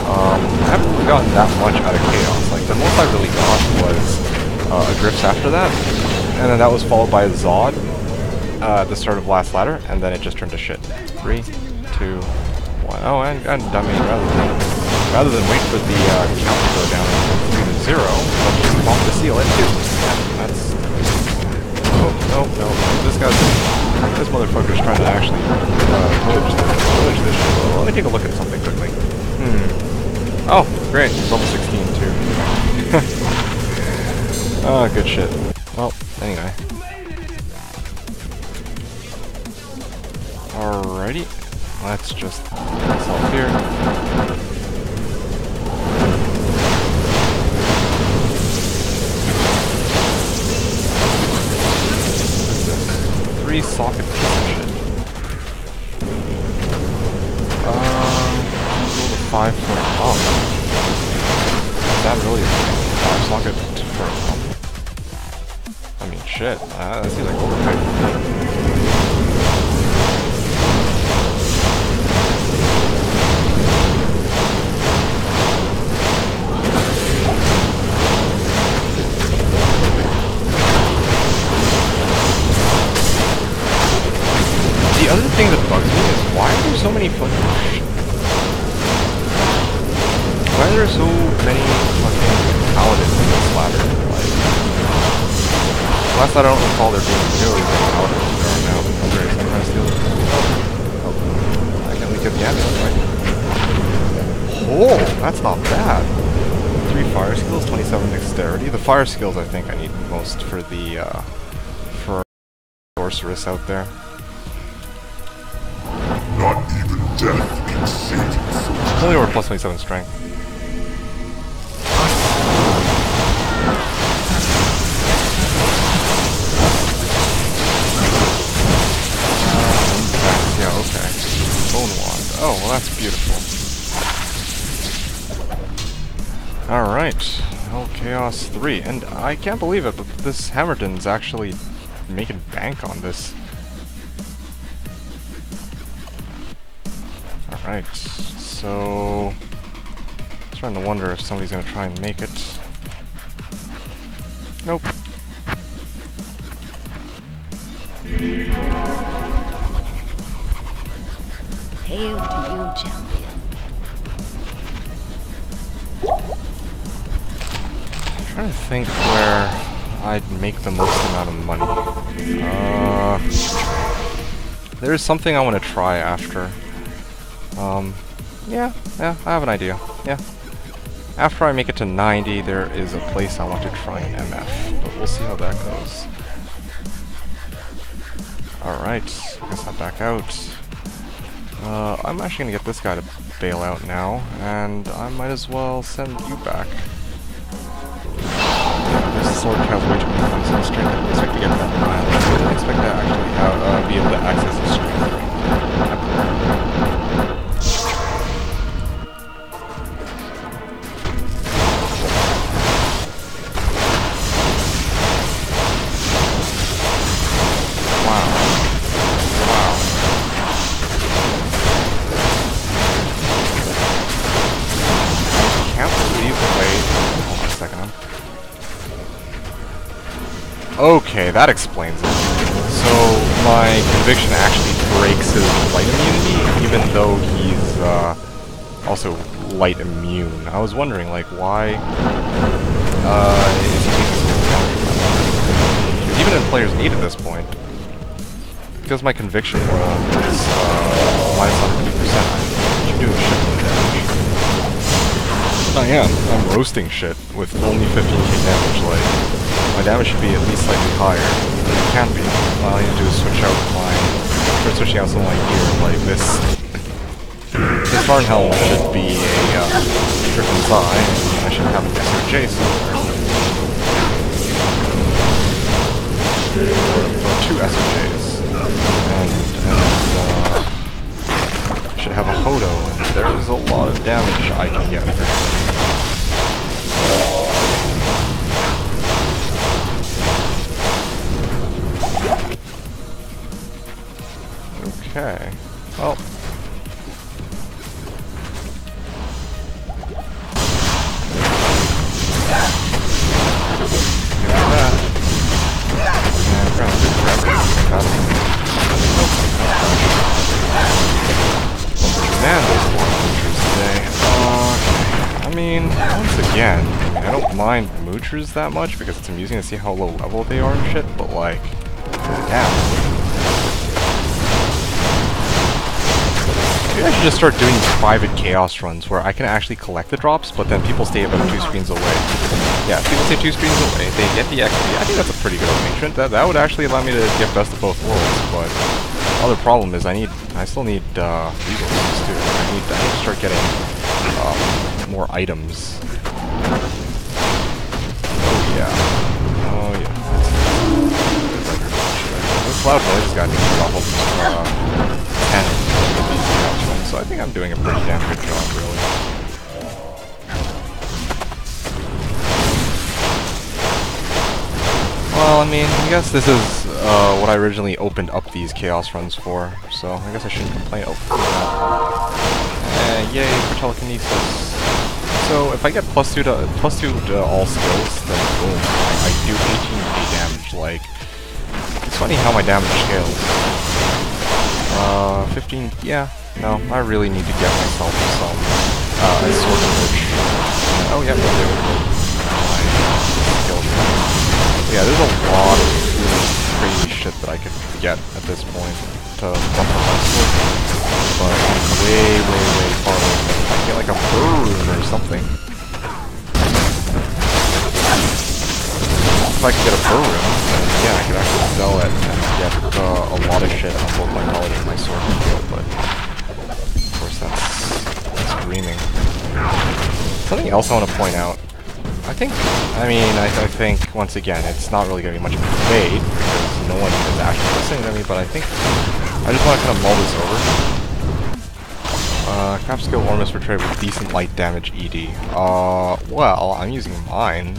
I haven't really gotten that much out of Chaos. Like, the most I really got was Drifts after that, and then that was followed by a Zod at the start of last ladder, and then it just turned to shit. 3, 2, 1. Oh, and I mean, rather than wait for the count to go down from 3 to 0, let's just pop the seal at 2. Yeah, that's... Oh, no. This motherfucker's trying to actually pillage this shit. Well, let me take a look at something quickly. Oh, great. He's level 16 too. Oh, good shit. Well, anyway. Alrighty. Let's just put myself here. Socket piece of shit. Go to 5 for a pump. Is that really a 5 socket for a pump? I mean, shit. That seems like overpay for me. The other thing that bugs me is why are there so many fucking why are there so many fucking paladins in this ladder? Like, last I don't recall there being really many paladins there are now. I'm very trying to steal it. Oh, I can only get the amulet, right? Oh, that's not bad. 3 fire skills, 27 dexterity. The fire skills I think I need most for the for sorceress out there. Not even death can save us. Only over plus 27 strength. Yeah, okay. Bone wand. Oh, well that's beautiful. Alright. Hell Chaos 3. And I can't believe it, but this Hammerton's actually making bank on this. Alright, so... I'm starting to wonder if somebody's gonna try and make it. Nope. Hail to you, champion. I'm trying to think where I'd make the most amount of money. There's something I want to try after. Yeah, I have an idea. Yeah. After I make it to 90, there is a place I want to try an MF, but we'll see how that goes. Alright, I guess I'm back out. I'm actually gonna get this guy to bail out now, and I might as well send you back. this sword has way too many points on the string. I didn't expect to get that mild. I didn't expect to actually have, be able to access the string. Wow. Wow. I can't believe the way... Hold on a second. Okay, that explains it. So, my conviction actually breaks his light immunity, even though he's, also light immune. I was wondering, like, why, is he taking so much damage? 'Cause even in player's 8 at this point, because my conviction is, minus 150%, I'm doing shit with damage. I am. I'm roasting shit with only 15k damage, like, my damage should be at least slightly higher. It can be. All I need to do is switch out start switching out something like here, like this. This Barn Helm should be a, Griffin's Eye, and I should have an SOJ somewhere. Or 2 SOJs. And should have a Hodo, and there's a lot of damage I can get. Okay. Well. Man, there's a lot of moochers today. I mean, once again, I don't mind moochers that much because it's amusing to see how low level they are and shit, but like, damn. Maybe I should just start doing private chaos runs where I can actually collect the drops, but then people stay about 2 screens away. Yeah, if people stay 2 screens away, they get the XP. I think that's a pretty good arrangement. That would actually allow me to get best of both worlds, but the other problem is I still need resources too. I need to start getting more items. Oh yeah. Oh yeah. This loud noise has got me level 10. So I think I'm doing a pretty damn good job, really. Well, I mean, I guess this is what I originally opened up these chaos runs for, so I guess I shouldn't complain. Yay for telekinesis. So if I get plus two to all skills, then boom, I do 18k damage. Like, it's funny how my damage scales. 15, yeah. No, I really need to get myself some sword of which. Oh yeah, we'll do it. Yeah, there's a lot of really crazy shit that I could get at this point to bump up my sword. But I'm way far away from it. I get like a burr rune or something. If I could get a burr rune, then yeah, I could actually sell it and get a lot of shit on both my paladin and my sword skill, but that's dreaming. Something else I want to point out. I think, once again, it's not really going to be much of a debate, because no one is actually listening to me, but I think I just want to kind of mull this over. Craft skill Ormus for trade with decent light damage ED. Well, I'm using mine.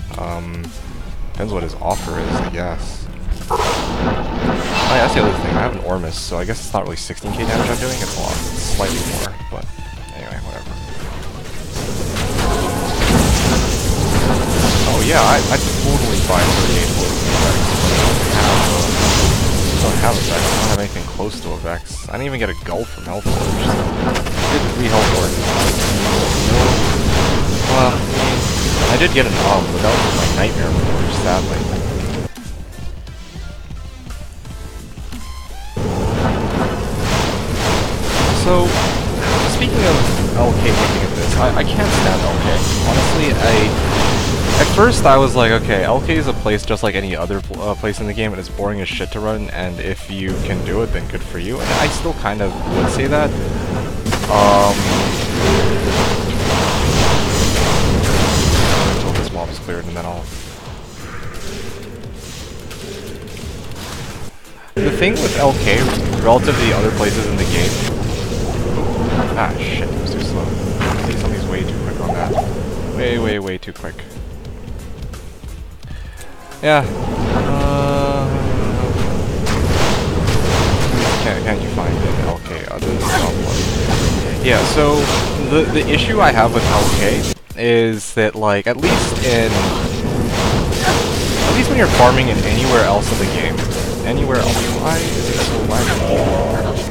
Depends what his offer is, I guess. Oh yeah, that's the other thing. I have an Ormus, so I guess it's not really 16k damage I'm doing. It's a lot. It's slightly more, but anyway, whatever. Oh yeah, I totally buy 38 blows of Vex, but I don't have a Vex. I don't have anything close to a Vex. I didn't even get a Gulf from Hellforge, so I did 3 Hellforge. Well, I did get an but that was my Nightmare Forge, sadly. So, speaking of LK looking at this, I can't stand LK. Honestly, at first I was like, okay, LK is a place just like any other place in the game, and it's boring as shit to run, and if you can do it, then good for you. And I still kind of would say that. Until this mob is cleared, and then I'll thing with LK, relative to the other places in the game... Ah, shit, it was too slow. Somebody's way too quick on that. Way too quick. Yeah. Can't you find an LK other than Teleport? Yeah, so the issue I have with LK is that, like, at least when you're farming in anywhere else in the game, anywhere else, why is it so laggy?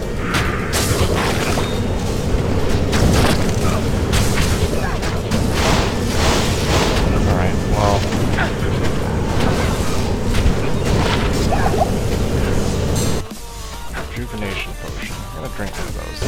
Rejuvenation potion. I'm gonna drink one of those.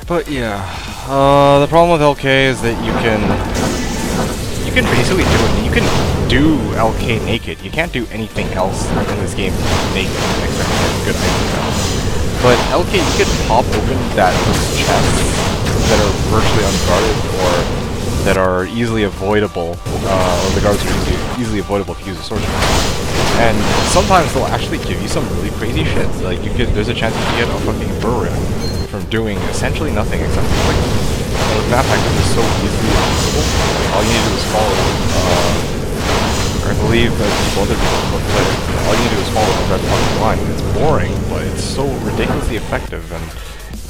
But yeah, the problem with LK is that you can basically do it. You can do LK naked. You can't do anything else in this game naked except for good items. But LK, you can pop open those chests that are virtually unguarded or that are easily avoidable, or the guards are easily avoidable if you use a sorcerer. And sometimes they'll actually give you some really crazy shit. Like there's a chance you can get a fucking Burim from doing essentially nothing except for quick. And with map hackers, it's so easily accessible. All you need to do is follow, or I believe that people other people play it. All you need to do is follow the red fucking line. It's boring, but it's so ridiculously effective, and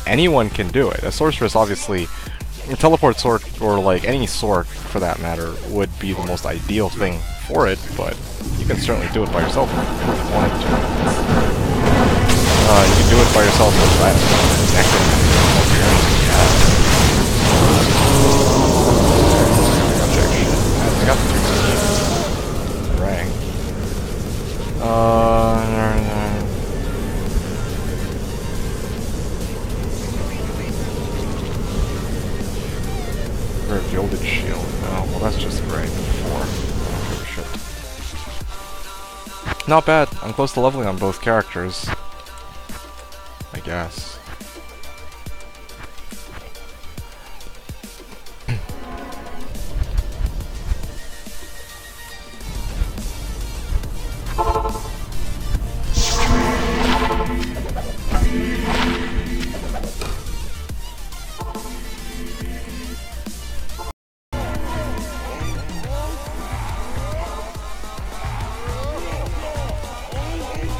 anyone can do it. A sorceress, obviously, a teleport sword, or like any sword for that matter, would be the most ideal thing for it, but you can certainly do it by yourself if you wanted to. You can do it by yourself with I got the 2 rang. Gilded shield. Oh, well that's just rank 4. I don't give a shit. Not bad. I'm close to leveling on both characters. I guess.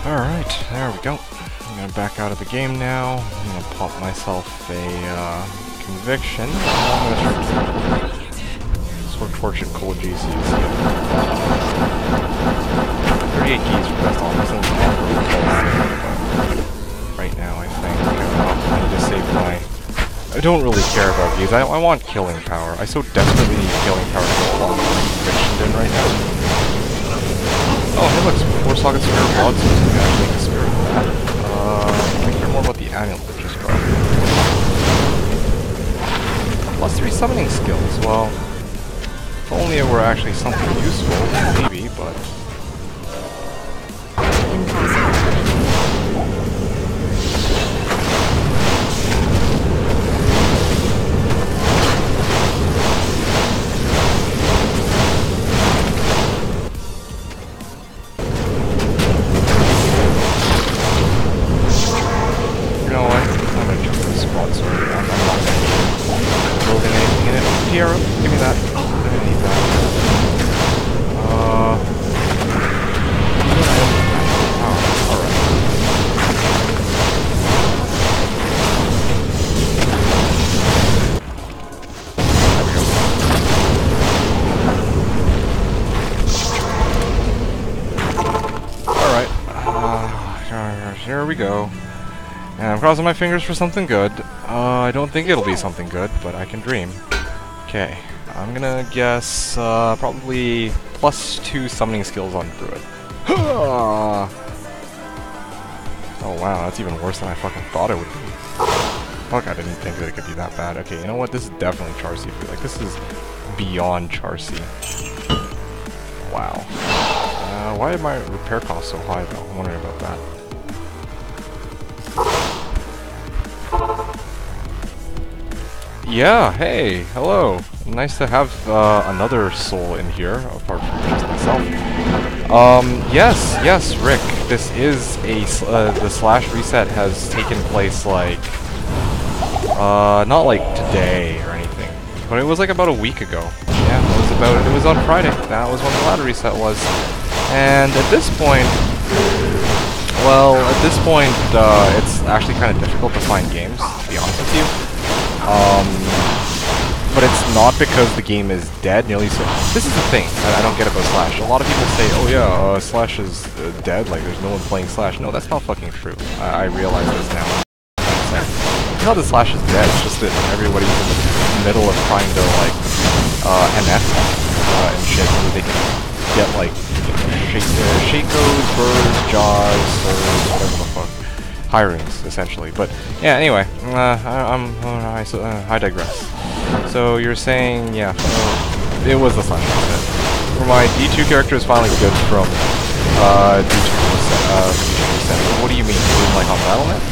Alright, there we go. I'm gonna back out of the game now. I'm gonna pop myself a conviction. I'm gonna Sword Torch and Cold GCs. 38 keys for best offense. Right now, I think I need to save my. I don't really care about these. I want killing power. I so desperately need killing power to go along with my conviction in right now. Oh, hey look, 4 sockets of Spirit Blood, so I'm gonna actually make a spirit of that. I care more about the amulet that just got. +3 summoning skills, well, if only it were actually something useful, maybe, but... Give me that. I need that. Oh, alright. There we go. Alright. Here we go. And I'm crossing my fingers for something good. I don't think it'll be something good, but I can dream. Okay, I'm gonna guess probably +2 summoning skills on Druid. Oh wow, that's even worse than I fucking thought it would be. Fuck, I didn't think that it could be that bad. Okay, you know what? This is definitely Char CPU. Like, this is beyond Charcy. Wow. Why are my repair costs so high though? I'm wondering about that. Yeah, hey, hello. Nice to have another soul in here, apart from just myself. Yes, Rick. This is the slash reset has taken place like, not like today or anything, but it was like about a week ago. Yeah, it was on Friday. That was when the ladder reset was. And at this point, it's actually kind of difficult to find games, to be honest with you. But it's not because the game is dead nearly so. This is the thing I don't get about Slash. A lot of people say, oh yeah, Slash is dead, like there's no one playing Slash. No, that's not fucking true. I realize this now. It's not that Slash is dead, it's just that everybody's in the middle of trying to like NF and shit so that they can get like Shakos, Birds, Jaws, or whatever the fuck. Hirings, essentially. But yeah, anyway, I digress. So you're saying, yeah, it was the Slash reset. For my D2 character is finally good from D2 reset. What do you mean? You mean like on Battle.net?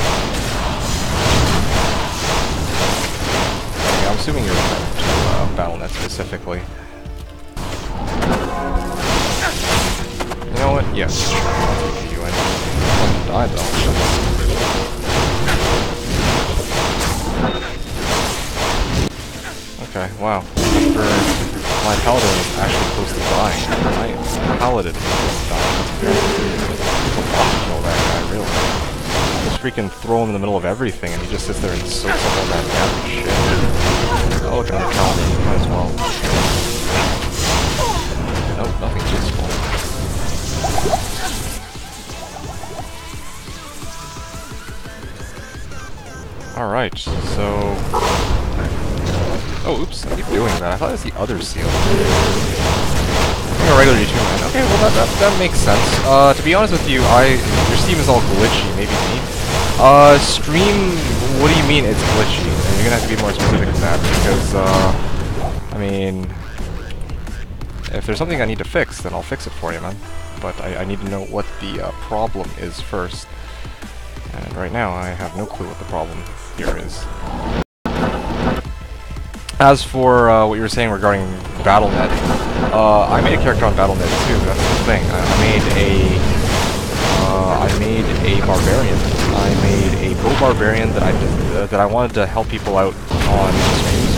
Okay, I'm assuming you're referring to Battle.net specifically. You know what? Yes, sure. I'll take you in. I don't. Okay, wow. My paladin is actually close to dying. My paladin is close to dying. People want to kill that guy, really. Just freaking throw him in the middle of everything and he just sits there and soaks up all that damage shit. Oh, look at my paladin. Might as well. Nope, nothing useful. Alright, so... Oh, oops, I keep doing that. I thought it was the other seal. I'm a regular D2 man. Okay, well that makes sense. To be honest with you, your Steam is all glitchy, maybe me. Stream, what do you mean it's glitchy? And you're gonna have to be more specific than that, because, I mean... If there's something I need to fix, then I'll fix it for you, man. But I need to know what the problem is first. And right now, I have no clue what the problem here is. As for what you were saying regarding Battle.net, I made a character on Battle.net too. That's the thing. I made a barbarian. I made a bow barbarian that I wanted to help people out on streams.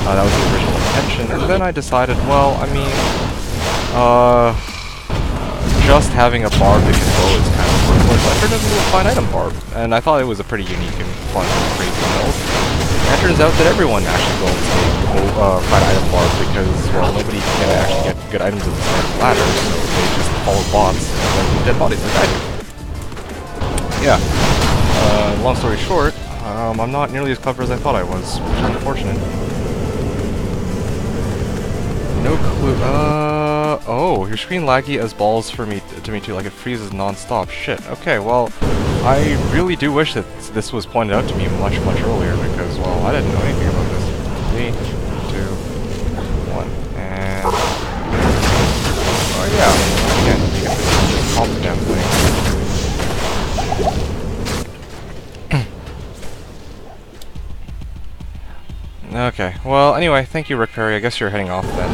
That was the original intention, and then I decided, well, I mean, just having a barb that can bow is kind of worthless. I turned it into a fine item barb, and I thought it was a pretty unique and fun and crazy build. And it turns out that everyone actually builds a fine item barb because, well, nobody can actually get good items in the standard ladder, so they just follow bots and then do dead bodies like I do. Yeah. Long story short, I'm not nearly as clever as I thought I was, which is unfortunate. No clue. Oh, your screen laggy as balls to me too, like it freezes non-stop. Shit. Okay, well, I really do wish that this was pointed out to me much earlier because, well, I didn't know anything about this. 3, 2, 1, and... Oh yeah, again, you get to just pop the damn thing. Okay, well, anyway, thank you, Rick Perry. I guess you're heading off then.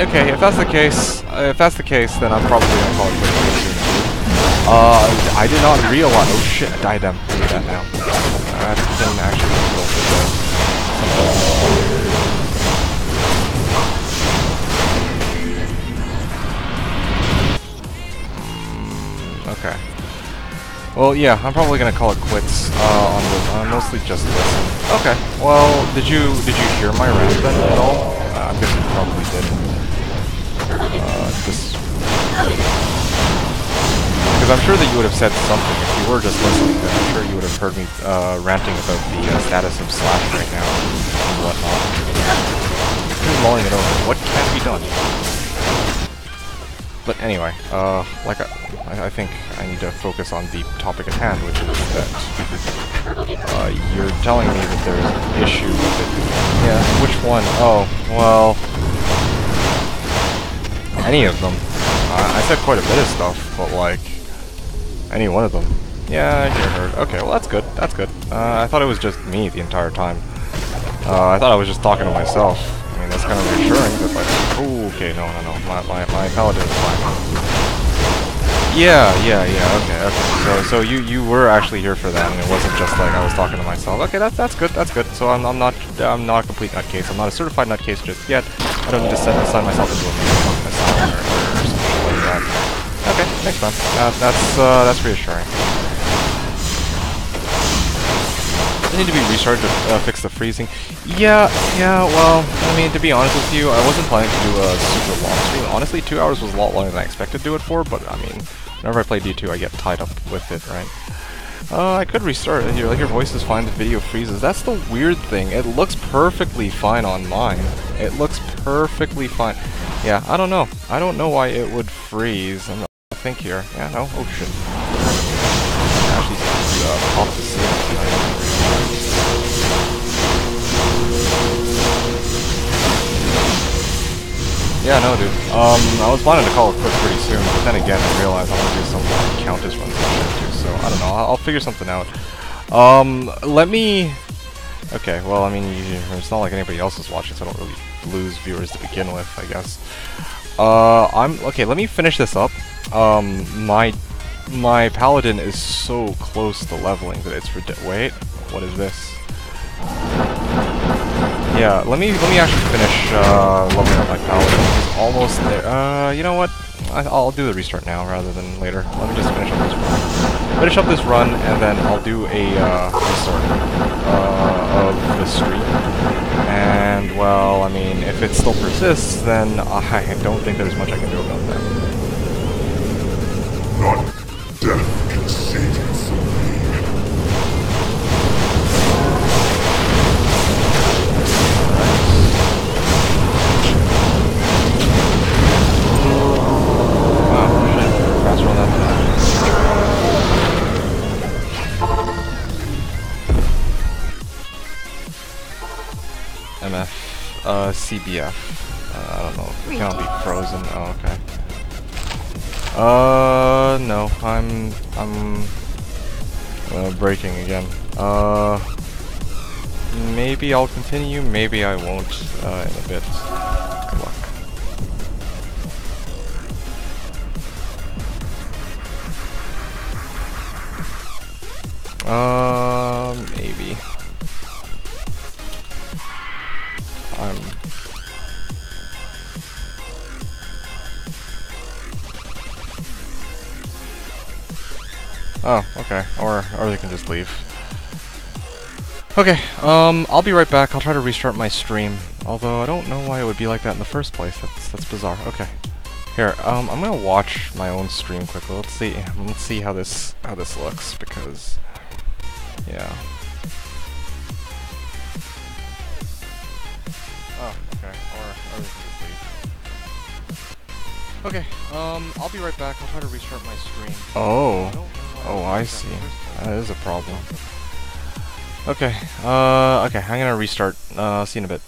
Okay, if that's the case, then I'm probably gonna call it quits soon. I did not realize. Oh shit, a diadem. I need that now. I didn't actually go for okay. Well, yeah, I'm probably gonna call it quits on mostly just listen. Okay. Well, did you hear my rant then at all? I'm guessing you probably didn't. Because I'm sure that you would have said something if you were just listening. Then I'm sure you would have heard me ranting about the status of Slash right now and whatnot. Just mulling it over. What can be done? But anyway, like I think I need to focus on the topic at hand, which is that you're telling me that there's an issue with it. Yeah, which one? Oh, well, any of them. I said quite a bit of stuff, but like, any one of them. Yeah, I heard. Okay, well that's good. That's good. I thought it was just me the entire time. I thought I was just talking to myself. I mean, that's kind of reassuring, but like, oh, okay, no. My paladin is fine. Yeah, okay. So you were actually here for that, and it wasn't just like I was talking to myself. Okay, that's good. So I'm not a complete nutcase. I'm not a certified nutcase just yet. I don't need to sign myself into a asylum or something like that. Okay, thanks, man. That's reassuring. I need to be restarted to fix the freezing. Yeah, well, I mean, to be honest with you, I wasn't planning to do a super long stream. Honestly, 2 hours was a lot longer than I expected to do it for, but I mean, whenever I play D2, I get tied up with it, right? I could restart it here. Like, your voice is fine, the video freezes. That's the weird thing. It looks perfectly fine on mine. It looks perfectly fine. Yeah, I don't know. I don't know why it would freeze. I'm not think here. Yeah, no. Oh, shit. Actually, pop the ceiling. Yeah, no, dude. I was planning to call it quits pretty soon, but then again, I realized I want to do some countess runs and shit too, so I don't know. I'll figure something out. Let me... Okay, well, I mean, it's not like anybody else is watching, so I don't really lose viewers to begin with, I guess. Okay, let me finish this up. My paladin is so close to leveling that it's wait, what is this? Yeah, let me actually finish leveling up my paladin. He's almost there. You know what? I'll do the restart now rather than later. Let me just finish up this run. Finish up this run, and then I'll do a restart of the stream. And well, I mean, if it still persists, then I don't think there's much I can do about that. Not death can save you from me. CBF. I don't know. It can't be frozen. Oh, okay. No. I'm breaking again. Maybe I'll continue. Maybe I won't. In a bit. Good luck. Maybe. Oh, okay. Or they can just leave. Okay, I'll be right back. I'll try to restart my stream. Although I don't know why it would be like that in the first place. That's bizarre. Okay. Here, I'm gonna watch my own stream quickly. Let's see how this looks, because yeah. Oh, okay. Or they can just leave. Okay, I'll be right back. I'll try to restart my stream. Oh, I see. That is a problem. Okay, okay, I'm gonna restart. See you in a bit.